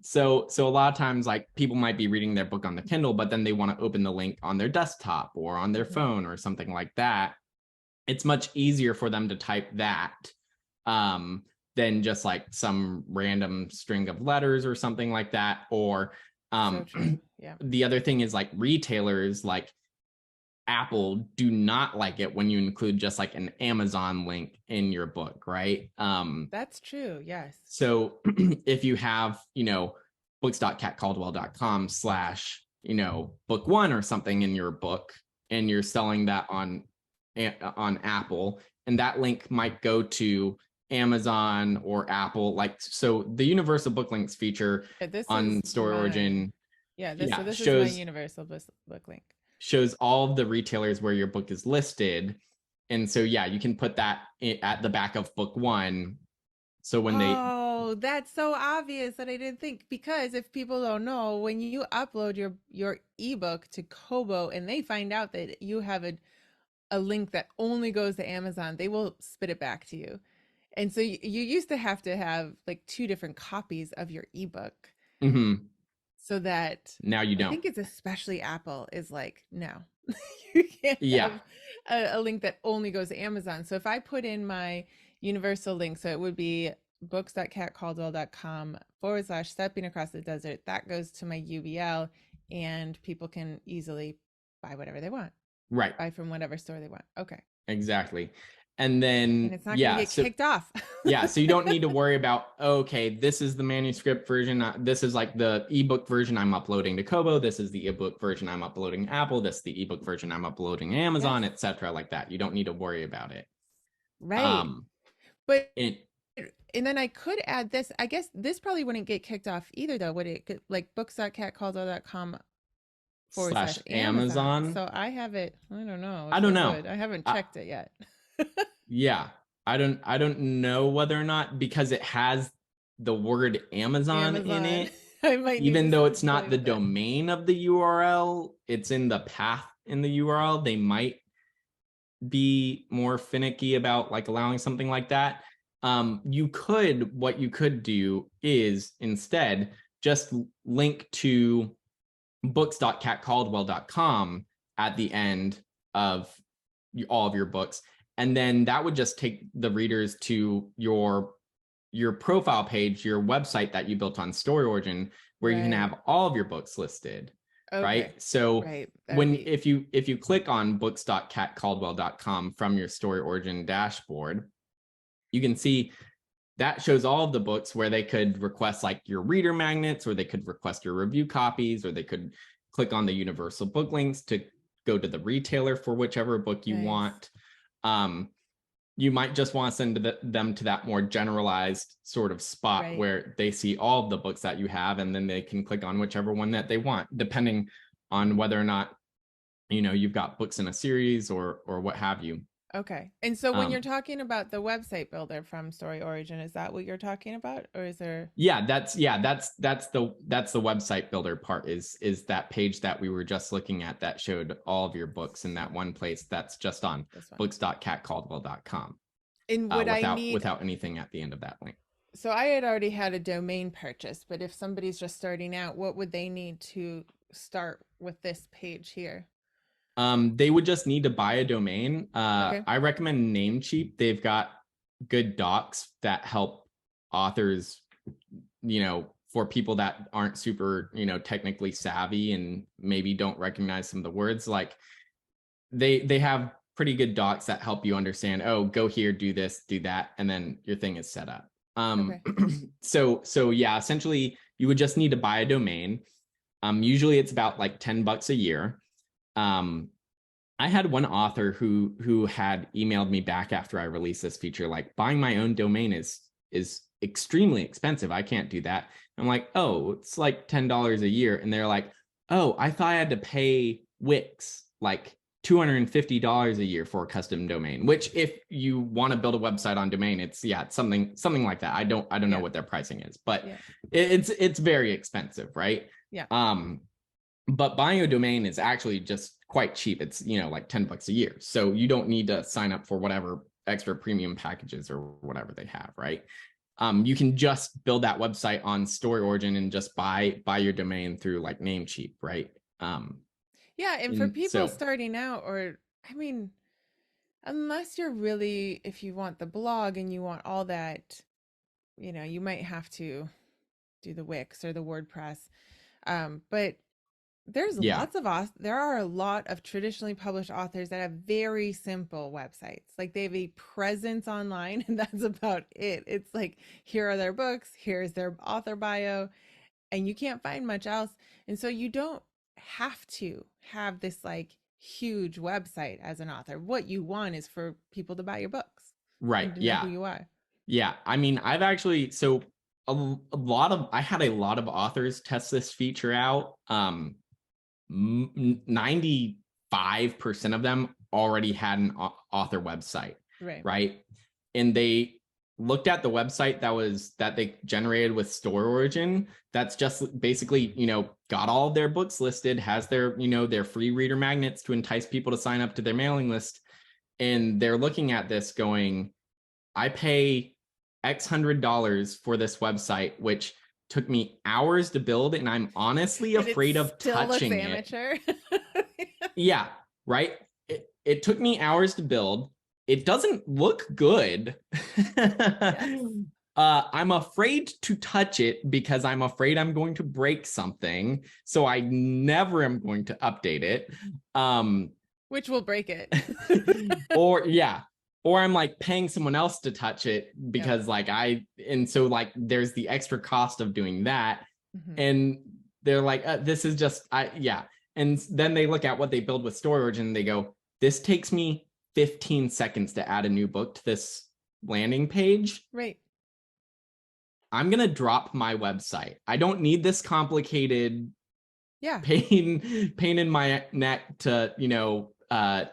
So a lot of times like people might be reading their book on the Kindle, but then they want to open the link on their desktop or on their Mhm. phone or something like that. It's much easier for them to type that um, than just like some random string of letters or something like that. Or So true. Yeah. the other thing is like retailers like Apple do not like it when you include just like an Amazon link in your book, right? That's true. Yes. So if you have, books.catcaldwell.com / book one or something in your book, and you're selling that on Apple, and that link might go to Amazon or Apple, like, so the universal book links feature This on is Story mine. Origin, Yeah, yeah, this is my universal book link. shows all of the retailers where your book is listed. And so, yeah, you can put that at the back of book one. So when they, Oh, that's so obvious that I didn't think, because if people don't know, when you upload your ebook to Kobo and they find out that you have a link that only goes to Amazon, they will spit it back to you. And so you used to have like two different copies of your ebook mhm, so that now you I don't. think it's especially Apple is like, no, you can't Yeah, have a link that only goes to Amazon. So if I put in my universal link, so it would be books.catcaldwell.com / stepping across the desert, that goes to my UBL and people can easily buy whatever they want, right. buy from whatever store they want. Okay. Exactly. And And then, it's not going to yeah, get so kicked off. yeah, so you don't need to worry about, okay, this is the manuscript version. This is like the ebook version I'm uploading to Kobo. This is the ebook version I'm uploading to Apple. This is the ebook version I'm uploading to Yes. Amazon, etc. Like that. You don't need to worry about it. Right. Um, But and And then I could add this. I guess this probably wouldn't get kicked off either, though, would it? Like books.catcaldwell.com forward Slash slash Amazon. Amazon. So I have it. I don't know I if don't it know. would. I haven't I, checked it yet. yeah, I don't know whether or not, because it has the word Amazon in Amazon. it, I might need even to though it's not replace the that. domain of the URL, it's in the path in the URL. They might be more finicky about like allowing something like that. What you could do is instead just link to books.catcaldwell.com at the end of all of your books, and then that would just take the readers to your profile page, your website that you built on StoryOrigin, where you can Right. have all of your books listed. Okay. Right, so Right. That would when be if you click on books.catcaldwell.com from your StoryOrigin dashboard, you can see that shows all of the books where they could request like your reader magnets, or they could request your review copies, or they could click on the universal book links to go to the retailer for whichever book you nice. want. You might just want to send them to that more generalized sort of spot Right. where they see all of the books that you have, and then they can click on whichever one that they want, depending on whether or not you've got books in a series or what have you. Okay. And so when you're um talking about the website builder from Story Origin, is that what you're talking about? Or is there that's the website builder part, is that page that we were just looking at that showed all of your books in that one place that's just on this one? books.catcaldwell.com, And would I without need, anything at the end of that link. so I had already had a domain purchase, but if somebody's just starting out, what would they need to start with this page here? They would just need to buy a domain. Okay. I recommend Namecheap. They've got good docs that help authors, for people that aren't super, technically savvy and maybe don't recognize some of the words. Like they have pretty good docs that help you understand, oh, go here, do this, do that, and then your thing is set up. Okay. So yeah, essentially you would just need to buy a domain. Usually it's about like $10 a year. I had one author who had emailed me back after I released this feature, like, buying my own domain is extremely expensive. I can't do that. I'm like, oh, it's like $10 a year. And they're like, oh, I thought I had to pay Wix like $250 a year for a custom domain, which if you want to build a website on domain, it's something like that. I don't know Yeah. what their pricing is, but Yeah. it's very expensive, right? Yeah. But buying a domain is actually just quite cheap. It's like $10 a year, so you don't need to sign up for whatever extra premium packages or whatever they have, right? You can just build that website on StoryOrigin and just buy your domain through like Namecheap, right? Yeah. And for And people so starting out, or I mean, unless you're really, if you want the blog and you want all that, you might have to do the Wix or the WordPress. But yeah, there are a lot of traditionally published authors that have very simple websites. Like they have a presence online and that's about it. It's like, here are their books, here's their author bio, and you can't find much else. And so you don't have to have this like huge website as an author. What you want is for people to buy your books right, and to know who yeah. you are. Yeah, I mean, I've actually, so I had a lot of authors test this feature out. 95% of them already had an author website, Right. right? And they looked at the website that they generated with StoryOrigin. That's just basically, got all of their books listed, has their, their free reader magnets to entice people to sign up to their mailing list. And they're looking at this going, I pay X $100 for this website, which took me hours to build, and I'm honestly And it afraid of still looks touching it. amateur. Yeah, right. It took me hours to build. It doesn't look good. Yes. I'm afraid to touch it because I'm afraid I'm going to break something. So I never am going to update it. Which will break it. Or yeah, or I'm like paying someone else to touch it Yep. because and so like there's the extra cost of doing that. Mhm. And they're like, this is just yeah. And then they look at what they build with StoryOrigin and they go, this takes me 15 seconds to add a new book to this landing page. Right. I'm going to drop my website. I don't need this complicated Yeah. pain in my neck to,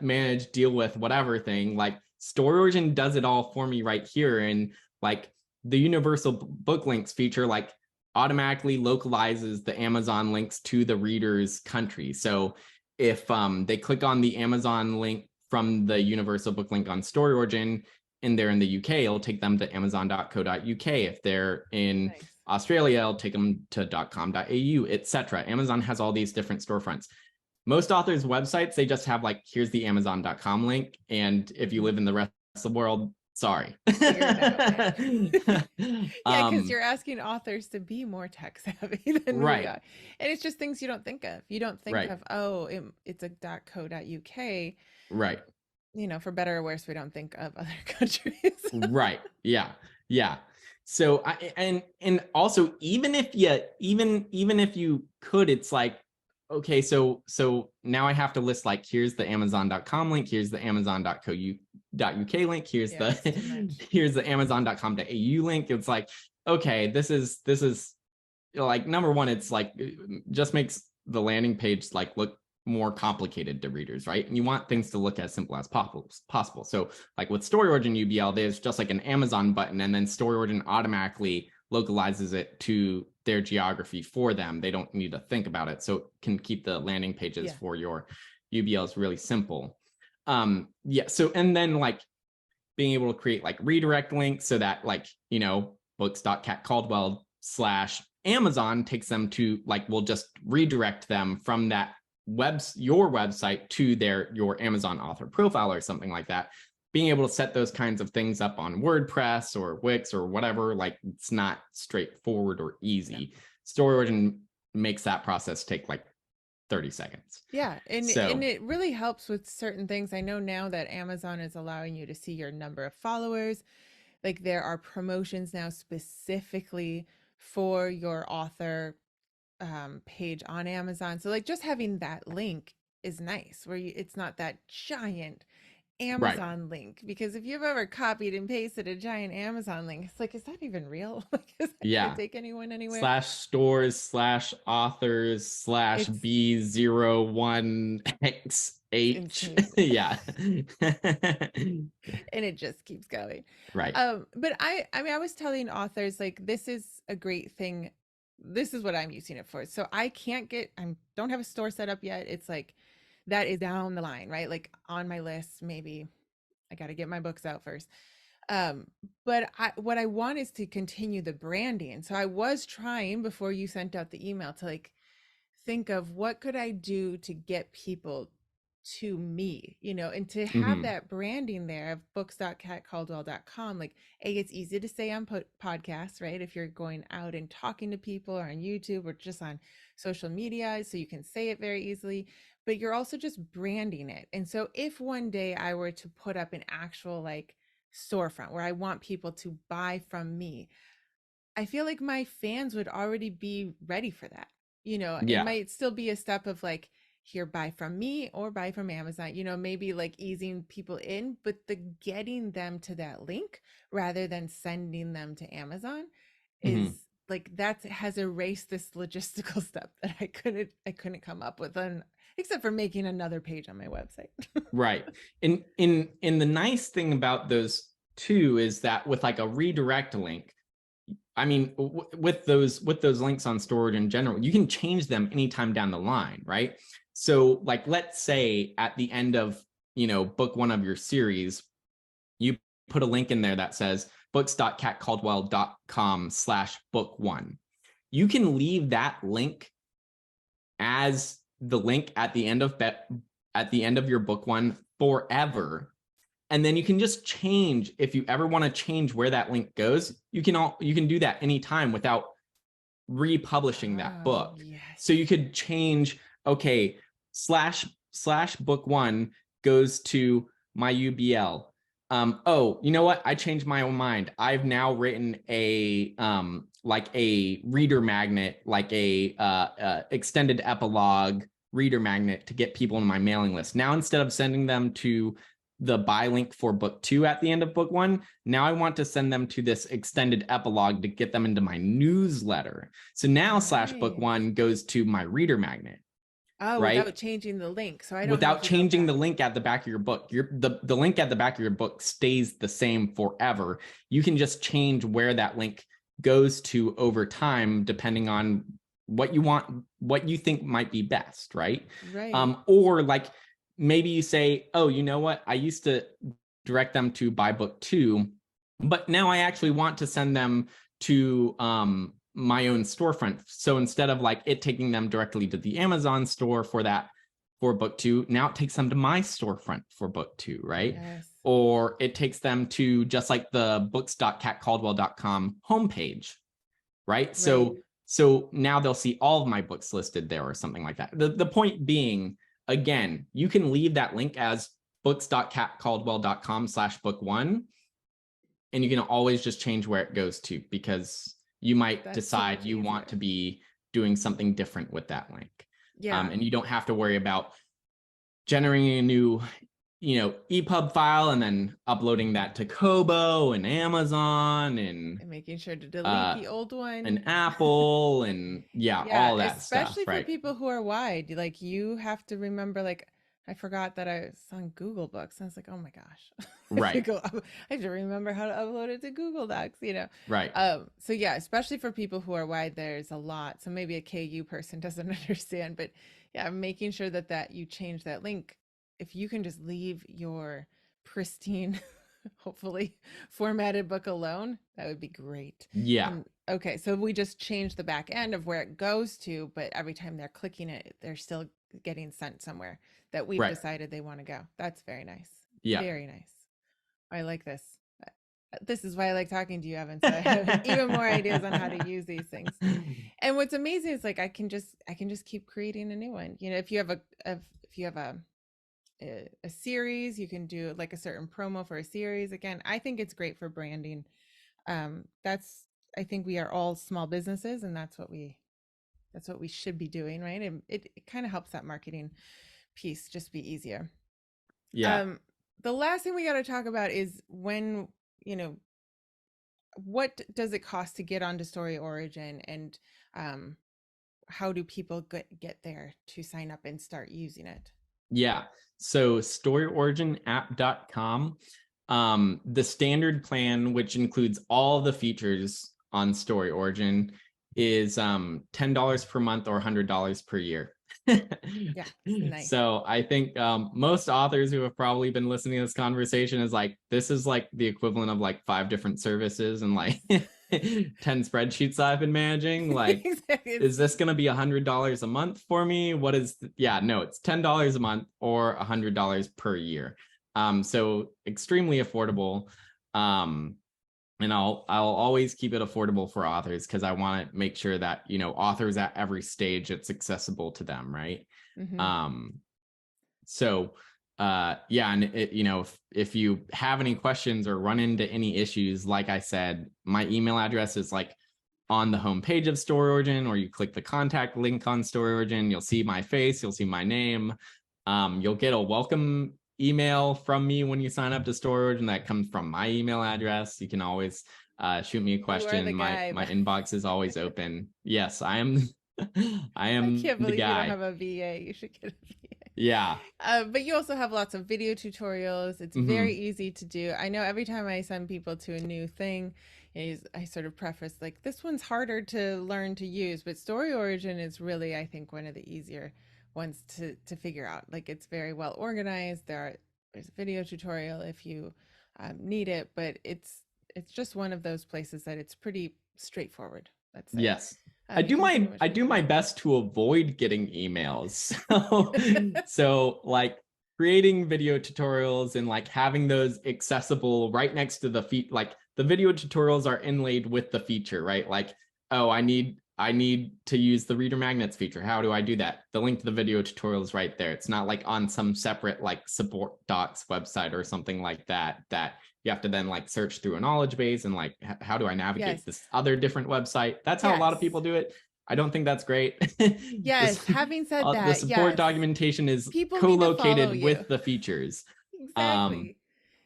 manage, deal with, whatever thing. Like StoryOrigin does it all for me right here. And like the universal book links feature like automatically localizes the Amazon links to the reader's country. So if they click on the Amazon link from the universal book link on StoryOrigin and they're in the UK, it'll take them to amazon.co.uk. If they're in Australia, it'll take them to .com.au, etc. Amazon has all these different storefronts. Most authors' websites, they just have like, here's the amazon.com link. And if you live in the rest of the world, sorry. Yeah, because you're asking authors to be more tech savvy than we are. And it's just things you don't think of. You don't think of, oh, it's a .co.uk. Right. For better or worse, we don't think of other countries. Right. Yeah. Yeah. So and also even if you could, it's like, okay, so now I have to list like, here's the amazon.com link, here's the amazon.co.uk link, here's the amazon.com.au link. It's like, okay, this is like, number one, it's like, it just makes the landing page like look more complicated to readers, right? And you want things to look as simple as possible. So like with StoryOrigin UBL, there's just like an Amazon button, and then StoryOrigin automatically localizes it to their geography for them. They don't need to think about it. So it can keep the landing pages for your UBLs really simple. So, and then like being able to create like redirect links so that like, books.catcaldwell/Amazon takes them to like, we'll just redirect them from that your website to your Amazon author profile or something like that. Being able to set those kinds of things up on WordPress or Wix or whatever, like, it's not straightforward or easy. StoryOrigin makes that process take like 30 seconds. Yeah, and it really helps with certain things. I know now that Amazon is allowing you to see your number of followers. Like, there are promotions now specifically for your author page on Amazon. So like, just having that link is nice, where it's not that giant Amazon link, because if you've ever copied and pasted a giant Amazon link, it's like, is that even real? Like, is that gonna take anyone anywhere? /stores/authors/B01X8. Yeah. And it just keeps going. Right. But I mean, I was telling authors, like, this is a great thing. This is what I'm using it for. So I don't have a store set up yet. It's like, that is down the line, right? Like, on my list, maybe I got to get my books out first. But what I want is to continue the branding. So I was trying, before you sent out the email, to like think of what could I do to get people to me, and to have that branding there of books.catcaldwell.com. Like, it's easy to say on podcasts, right? If you're going out and talking to people, or on YouTube, or just on social media, so you can say it very easily, but you're also just branding it. And so if one day I were to put up an actual like storefront where I want people to buy from me, I feel like my fans would already be ready for that. It might still be a step of like, here, buy from me or buy from Amazon, maybe like easing people in, but the getting them to that link rather than sending them to Amazon is like, that has erased this logistical step that I couldn't come up with, except for making another page on my website. Right. And the nice thing about those two is that with like a redirect link, I mean, with those links on storage in general, you can change them anytime down the line, right? So like, let's say at the end of, book one of your series, you put a link in there that says books.catcaldwell.com/book1. You can leave that link as the link at the end of your book one forever. And then you can just change, if you ever want to change where that link goes, you can do that anytime without republishing that book. Yes. So you could change, okay, /book one goes to my UBL. Oh, you know what? I changed my own mind. I've now written a like a reader magnet, like a extended epilogue reader magnet to get people in my mailing list. Now, instead of sending them to the buy link for book 2 at the end of book 1. Now I want to send them to this extended epilogue to get them into my newsletter. So now slash book Nice. 1 goes to my reader magnet, Oh, right? without changing the link. So I don't have Without to go changing the back. link at the back of your book. The link at the back of your book stays the same forever. You can just change where that link goes to over time, depending on what you want, what you think might be best, right? Right. Or like maybe you say, oh, you know what? I used to direct them to buy book 2, but now I actually want to send them to my own storefront. So instead of like it taking them directly to the Amazon store for book 2, now it takes them to my storefront for book 2, right? Yes. Or it takes them to just like the books.catcaldwell.com homepage, right? Right. So now they'll see all of my books listed there or something like that. The point being, again, you can leave that link as books.catcaldwell.com/book1, and you can always just change where it goes to, because you might That's so decide much you want easier. to be doing something different with that link. Yeah. And you don't have to worry about generating a new EPUB file and then uploading that to Kobo and Amazon and And making sure to delete the old an one. Apple and Yeah, all that especially stuff, for right? people who are wide. Like you have to remember, like, I forgot that I was on Google Books. I was like, oh my gosh. I have to Right. go I have to remember how to upload it to Google Docs. Right. So yeah, especially for people who are wide, there's a lot. So maybe a KU person doesn't understand, but yeah, making sure that you change that link. If you can just leave your pristine, hopefully formatted book alone, that would be great. Yeah. And okay, so we just change the back end of where it goes to, but every time they're clicking it, they're still getting sent somewhere that we've Right. decided they want to go. That's very nice. Yeah. Very nice. I like this. This is why I like talking to you, Evan. So I have even more ideas on how to use these things. And what's amazing is like I can just keep creating a new one. If you have a series, you can do like a certain promo for a series. Again, I think it's great for branding. That's I think we are all small businesses, and that's what we should be doing, right? And it kind of helps that marketing piece just be easier. Yeah. Um, the last thing we got to talk about is when, you know, what does it cost to get onto Story Origin, and um, how do people get there to sign up and start using it? Yeah. So storyoriginApp.com, the standard plan, which includes all the features on Story Origin, is $10 per month or $100 per year. Yeah, nice. So I think most authors who have probably been listening to this conversation is like, this is like the equivalent of like 5 different services and like 10 spreadsheets I've been managing. Like, Exactly. is this going to be $100 a month for me? What is yeah, no, it's $10 a month or $100 per year. So extremely affordable. And I'll always keep it affordable for authors, because I want to make sure that authors at every stage, it's accessible to them, right? Mm-hmm. um so yeah, and if you have any questions or run into any issues, like I said, my email address is like on the homepage of Story Origin, or you click the contact link on Story Origin, you'll see my face, you'll see my name. You'll get a welcome email from me when you sign up to Story Origin that comes from my email address. You can always shoot me a You are question. the guy. My inbox is always open. Yes, I am. I I am can't the believe you don't guy. have a VA. You should get a VA. Yeah. But you also have lots of video tutorials. It's very Mm-hmm. easy to do. I know every time I send people to a new thing, I sort of preface like, this one's harder to learn to use, but Story Origin is really, I think, one of the easier ones to figure out. Like, it's very well organized. There's a video tutorial if you need it, but it's just one of those places that it's pretty straightforward, let's say. Yes. You can pretty much I pick do it my up. best to avoid getting emails. So like creating video tutorials and like having those accessible right next to the feet, like the video tutorials are inlaid with the feature, right? Like, oh, I need to use the reader magnets feature. How do I do that? The link to the video tutorial is right there. It's not like on some separate like support docs website or something like that you have to then like search through a knowledge base and like, how do I navigate Yes. this other different website? That's how a lot of Yes. people do it. I don't think that's great. Yes. Having said The that, support yes. documentation is People need to follow co-located you. with the features. Um, Exactly.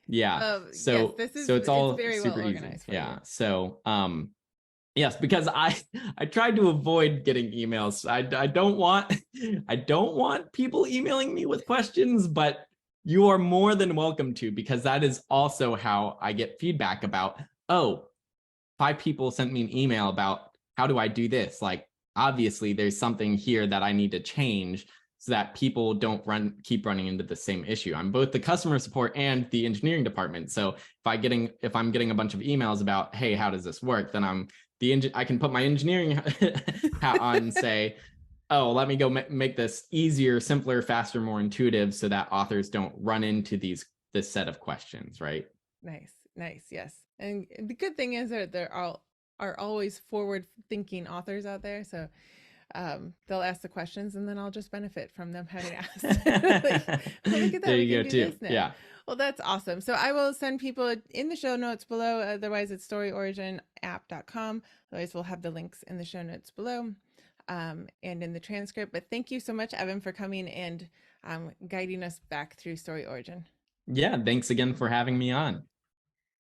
yeah. Yes, So this is so it's it's all very well super easy. organized for Yeah. you. So yes, because I tried to avoid getting emails. I don't want I don't want people emailing me with questions, but you are more than welcome to, because that is also how I get feedback about, oh, 5 people sent me an email about how do I do this? Like, obviously there's something here that I need to change so that people don't keep running into the same issue. I'm both the customer support and the engineering department. So if I'm getting a bunch of emails about, hey, how does this work? Then I can put my engineering hat on and say, oh, let me go make this easier, simpler, faster, more intuitive, so that authors don't run into this set of questions, right? Nice, nice, yes. And the good thing is that there are always forward thinking authors out there. So they'll ask the questions and then I'll just benefit from them having asked. Like, oh, look at that, There we you can go do too. this now. Yeah. Well, that's awesome. So I will send people in the show notes below. Otherwise, it's storyoriginApp.com. Otherwise, we'll have the links in the show notes below and in the transcript. But thank you so much, Evan, for coming and guiding us back through Story Origin. Yeah. Thanks again for having me on.